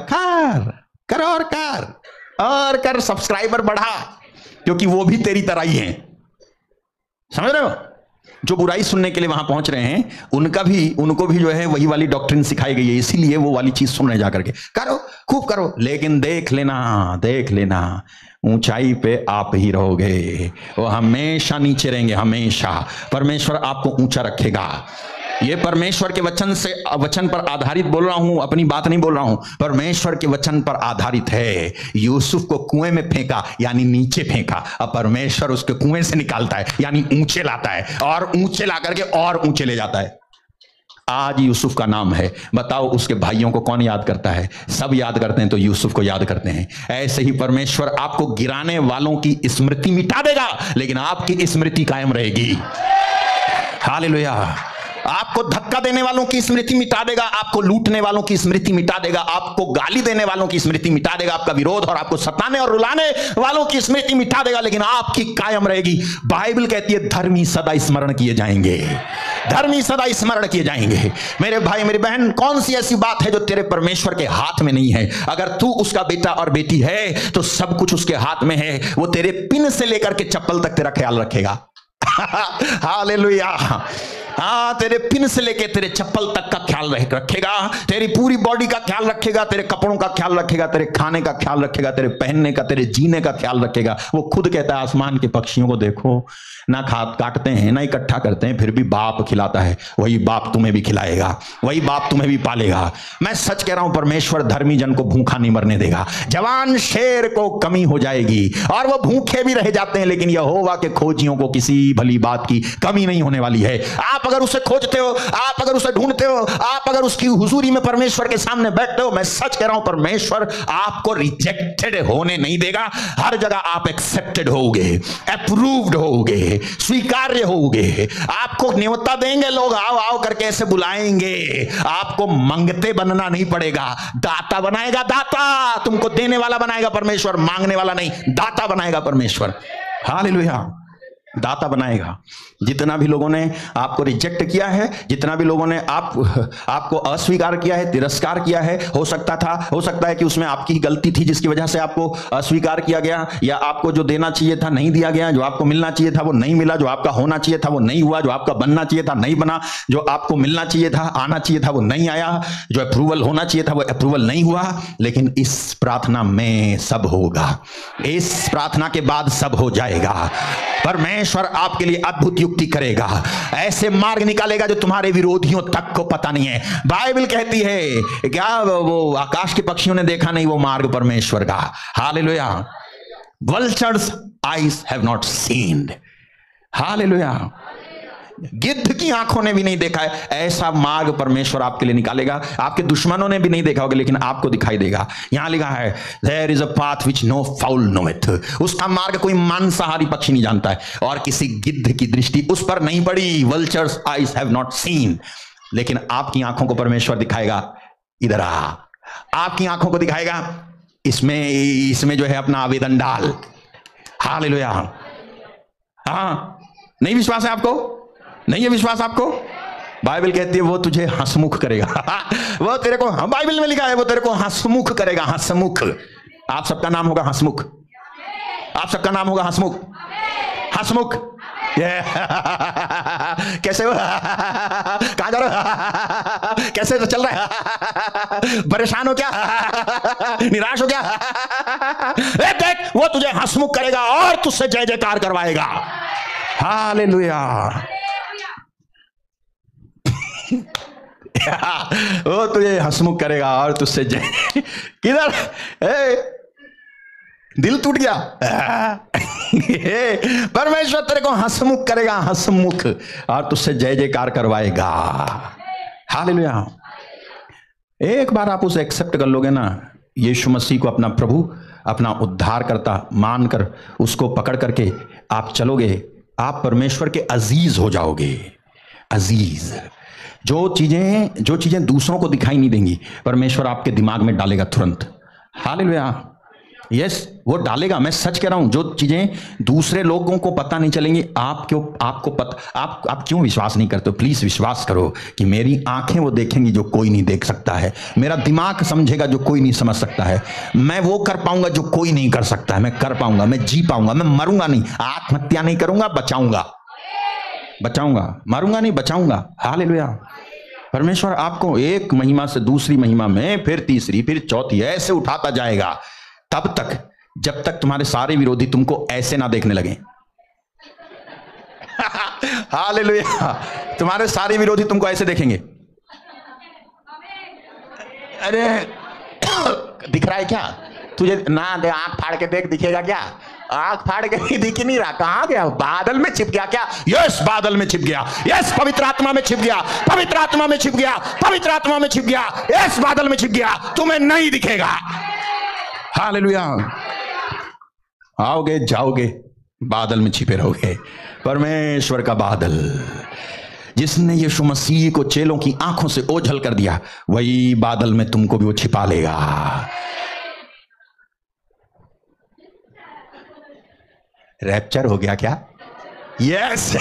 कर और कर, सब्सक्राइबर बढ़ा, क्योंकि वो भी तेरी तरह ही है। समझ रहे हो? जो बुराई सुनने के लिए वहां पहुंच रहे हैं, उनको भी जो है वही वाली डॉक्ट्रिन सिखाई गई है, इसीलिए वो वाली चीज सुन रहे जा करके। करो, खूब करो, लेकिन देख लेना ऊंचाई पे आप ही रहोगे, वो हमेशा नीचे रहेंगे, हमेशा। परमेश्वर आपको ऊंचा रखेगा। ये परमेश्वर के वचन पर आधारित बोल रहा हूं, अपनी बात नहीं बोल रहा हूं, परमेश्वर के वचन पर आधारित है। यूसुफ को कुएं में फेंका यानी नीचे फेंका, अब परमेश्वर उसके कुएं से निकालता है यानी ऊंचे लाता है, और ऊंचे ला करके और ऊंचे ले जाता है। आज यूसुफ का नाम है। बताओ उसके भाइयों को कौन याद करता है? सब याद करते हैं, तो यूसुफ को याद करते हैं। ऐसे ही परमेश्वर आपको गिराने वालों की स्मृति मिटा देगा, लेकिन आपकी स्मृति कायम रहेगी। हालेलुया। आपको धक्का देने वालों की स्मृति मिटा देगा, आपको लूटने वालों की स्मृति मिटा देगा, आपको गाली देने वालों की स्मृति मिटा देगा, आपका विरोध और आपको सताने और रुलाने वालों की स्मृति मिटा देगा, लेकिन आपकी कायम रहेगी। बाइबल कहती है धर्मी सदा स्मरण किए जाएंगे, धर्मी सदा स्मरण किए जाएंगे। मेरे भाई मेरी बहन, कौन सी ऐसी बात है जो तेरे परमेश्वर के हाथ में नहीं है? अगर तू उसका बेटा और बेटी है तो सब कुछ उसके हाथ में है। वो तेरे पिन से लेकर के चप्पल तक तेरा ख्याल रखेगा। हालेलुया। हाँ, तेरे पिन से लेके तेरे चप्पल तक का ख्याल रखेगा, तेरी पूरी बॉडी का ख्याल रखेगा, तेरे कपड़ों का ख्याल रखेगा, तेरे खाने का ख्याल रखेगा, तेरे पहनने का, तेरे जीने का ख्याल रखेगा। वो खुद कहता है, आसमान के पक्षियों को देखो, ना काटते हैं ना इकट्ठा करते हैं, फिर भी बाप खिलाता है। वही बाप तुम्हें भी खिलाएगा, वही बाप तुम्हें भी पालेगा। मैं सच कह रहा हूं, परमेश्वर धर्मी जन को भूखा नहीं मरने देगा। जवान शेर को कमी हो जाएगी और वो भूखे भी रह जाते हैं, लेकिन यहोवा के खोजियों को किसी भली बात की कमी नहीं होने वाली है। आप अगर उसे खोजते हो, आप अगर उसे ढूंढते हो, आप अगर उसकी हुजूरी में परमेश्वर के सामने बैठते हो, मैं सच कह रहा हूं, परमेश्वर आपको रिजेक्टेड होने नहीं देगा। हर जगह आप एक्सेप्टेड होगे, अप्रूव्ड होगे, स्वीकार्य होगे। आपको न्योता देंगे लोग, आओ आओ करके ऐसे बुलाएंगे। आपको मंगते बनना नहीं पड़ेगा, दाता बनाएगा। दाता तुमको देने वाला बनाएगा परमेश्वर, मांगने वाला नहीं, दाता बनाएगा परमेश्वर। हालेलुया। दाता बनाएगा। जितना भी लोगों ने आपको रिजेक्ट किया है, जितना भी लोगों ने आपको अस्वीकार किया है, तिरस्कार किया है, हो सकता है कि उसमें आपकी ही गलती थी जिसकी वजह से आपको अस्वीकार किया गया, या आपको जो देना चाहिए था नहीं दिया गया, जो आपको मिलना चाहिए था वो नहीं मिला, जो आपका होना चाहिए था वो नहीं हुआ, जो आपका बनना चाहिए था नहीं बना, जो आपको मिलना चाहिए था, आना चाहिए था वो नहीं आया, जो अप्रूवल होना चाहिए था वो अप्रूवल नहीं हुआ। लेकिन इस प्रार्थना में सब होगा, इस प्रार्थना के बाद सब हो जाएगा। परमेश्वर आपके लिए अद्भुत युक्ति करेगा, ऐसे मार्ग निकालेगा जो तुम्हारे विरोधियों तक को पता नहीं है। बाइबल कहती है क्या, वो आकाश के पक्षियों ने देखा नहीं वो मार्ग परमेश्वर का। Hallelujah. Vultures eyes have not seen. Hallelujah. गिद्ध की आंखों ने भी नहीं देखा है, ऐसा मार्ग परमेश्वर आपके लिए निकालेगा। आपके दुश्मनों ने भी नहीं देखा होगा, लेकिन आपको दिखाई देगा। यहां लिखा है there is a path which no fowl knoweth, उसका मार्ग कोई मांसाहारी पक्षी नहीं जानता है, और किसी गिद्ध की दृष्टि उस पर नहीं पड़ी। Vultures eyes have not seen, लेकिन आपकी आंखों को परमेश्वर दिखाएगा। इधर आ, आपकी आंखों को दिखाएगा, इसमें जो है अपना आवेदन डाल। हालेलुया। हाँ, नहीं विश्वास है आपको? नहीं है विश्वास आपको? बाइबल कहती है वो तुझे हंसमुख करेगा। वो तेरे को, बाइबल में लिखा है वो तेरे को हंसमुख करेगा। हंसमुख, आप सबका नाम होगा हंसमुख। आप सबका नाम होगा हंसमुख। हंसमुख कैसे हो? कहां जा रहे हो? कैसे चल रहा है? परेशान हो क्या? निराश हो क्या? देख, वो तुझे हंसमुख करेगा और तुझसे जय जयकार करवाएगा। हालेलुया। वो तुझे हंसमुख करेगा और तुझसे जय। किधर दिल टूट गया? परमेश्वर तेरे को हंसमुख करेगा, हंसमुख, और तुझसे जय जयकार करवाएगा। हालेलुया। एक बार आप उसे एक्सेप्ट कर लोगे ना, यीशु मसीह को अपना प्रभु, अपना उद्धारकर्ता मानकर उसको पकड़ करके आप चलोगे, आप परमेश्वर के अजीज हो जाओगे। अजीज, जो चीजें दूसरों को दिखाई नहीं देंगी, परमेश्वर आपके दिमाग में डालेगा तुरंत। हालेलुया। यस, वो डालेगा। मैं सच कह रहा हूं, जो चीजें दूसरे लोगों को पता नहीं चलेंगी, आपको पता। आप क्यों विश्वास नहीं करते हो? प्लीज विश्वास करो कि मेरी आंखें वो देखेंगी जो कोई नहीं देख सकता है, मेरा दिमाग समझेगा जो कोई नहीं समझ सकता है, मैं वो कर पाऊंगा जो कोई नहीं कर सकता है। मैं कर पाऊंगा, मैं जी पाऊंगा, मैं मरूंगा नहीं, आत्महत्या नहीं करूंगा, बचाऊंगा, मारूंगा नहीं, बचाऊंगा। हालेलुया। परमेश्वर आपको एक महिमा से दूसरी महिमा में, फिर तीसरी, फिर चौथी, ऐसे उठाता जाएगा, तब तक जब तक तुम्हारे सारे विरोधी तुमको ऐसे ना देखने लगे। हालेलुया। तुम्हारे सारे विरोधी तुमको ऐसे देखेंगे। अरे दिख रहा है क्या तुझे? ना दे, आंख फाड़ के देख, दिखेगा क्या? आंख फाड़ के ही दिख नहीं रहा। कहां गया? बादल में छिप गया क्या? यस, बादल में छिप गया। यस, पवित्र आत्मा में छिप गया, पवित्र आत्मा में छिप गया, पवित्र आत्मा में छिप गया। यस, बादल में छिप गया, तुम्हें नहीं दिखेगा। हालेलुया। आओगे, जाओगे, बादल में छिपे रहोगे। परमेश्वर का बादल, जिसने यीशु मसीह को चेलों की आंखों से ओझल कर दिया, वही बादल में तुमको भी वो छिपा लेगा। रैप्चर हो गया क्या? यस।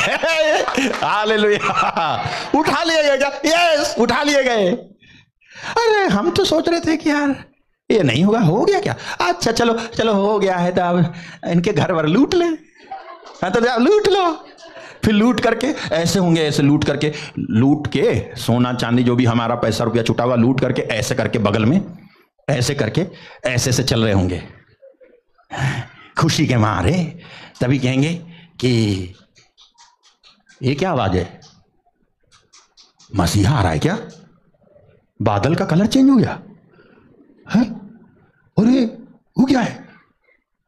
हालेलुया। उठा लिए गए। यस, उठा लिए गए। अरे हम तो सोच रहे थे कि यार ये नहीं होगा, हो गया क्या? अच्छा, चलो चलो, हो गया है तो अब इनके घर वर लूट ले। हाँ, तो लूट लो। फिर लूट करके ऐसे होंगे, ऐसे लूट के सोना चांदी जो भी हमारा पैसा रुपया छुटा हुआ, लूट करके ऐसे करके बगल में ऐसे करके ऐसे से चल रहे होंगे खुशी के मारे। तभी कहेंगे कि ये क्या आवाज है? मसीहा आ रहा है क्या? बादल का कलर चेंज हो गया है? अरे वो क्या है?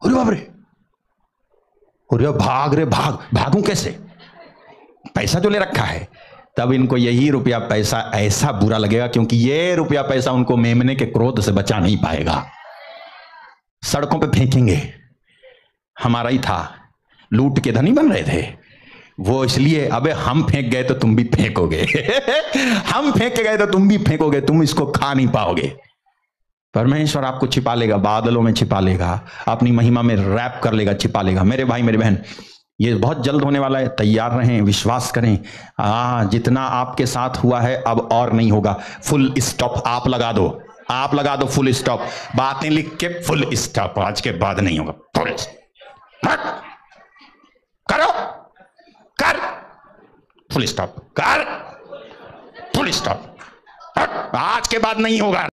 अरे बाप रे, अरे भाग रे, भागूं कैसे? पैसा जो ले रखा है। तब इनको यही रुपया पैसा ऐसा बुरा लगेगा, क्योंकि ये रुपया पैसा उनको मेमने के क्रोध से बचा नहीं पाएगा। सड़कों पे फेंकेंगे। हमारा ही था, लूट के धनी बन रहे थे वो, इसलिए अबे हम फेंक गए तो तुम भी फेंकोगे। हम फेंक के गए तो तुम भी फेंकोगे, तुम इसको खा नहीं पाओगे। परमेश्वर आपको छिपा लेगा, बादलों में छिपा लेगा, अपनी महिमा में रैप कर लेगा, छिपा लेगा। मेरे भाई मेरे बहन, ये बहुत जल्द होने वाला है, तैयार रहें, विश्वास करें। जितना आपके साथ हुआ है अब और नहीं होगा। फुल स्टॉप आप लगा दो, आप लगा दो फुल स्टॉप। बातें लिख के फुल स्टॉप, आज के बाद नहीं होगा। फुल करो, कर, फुल स्टॉप कर, फुल स्टॉप। आज के बाद नहीं होगा।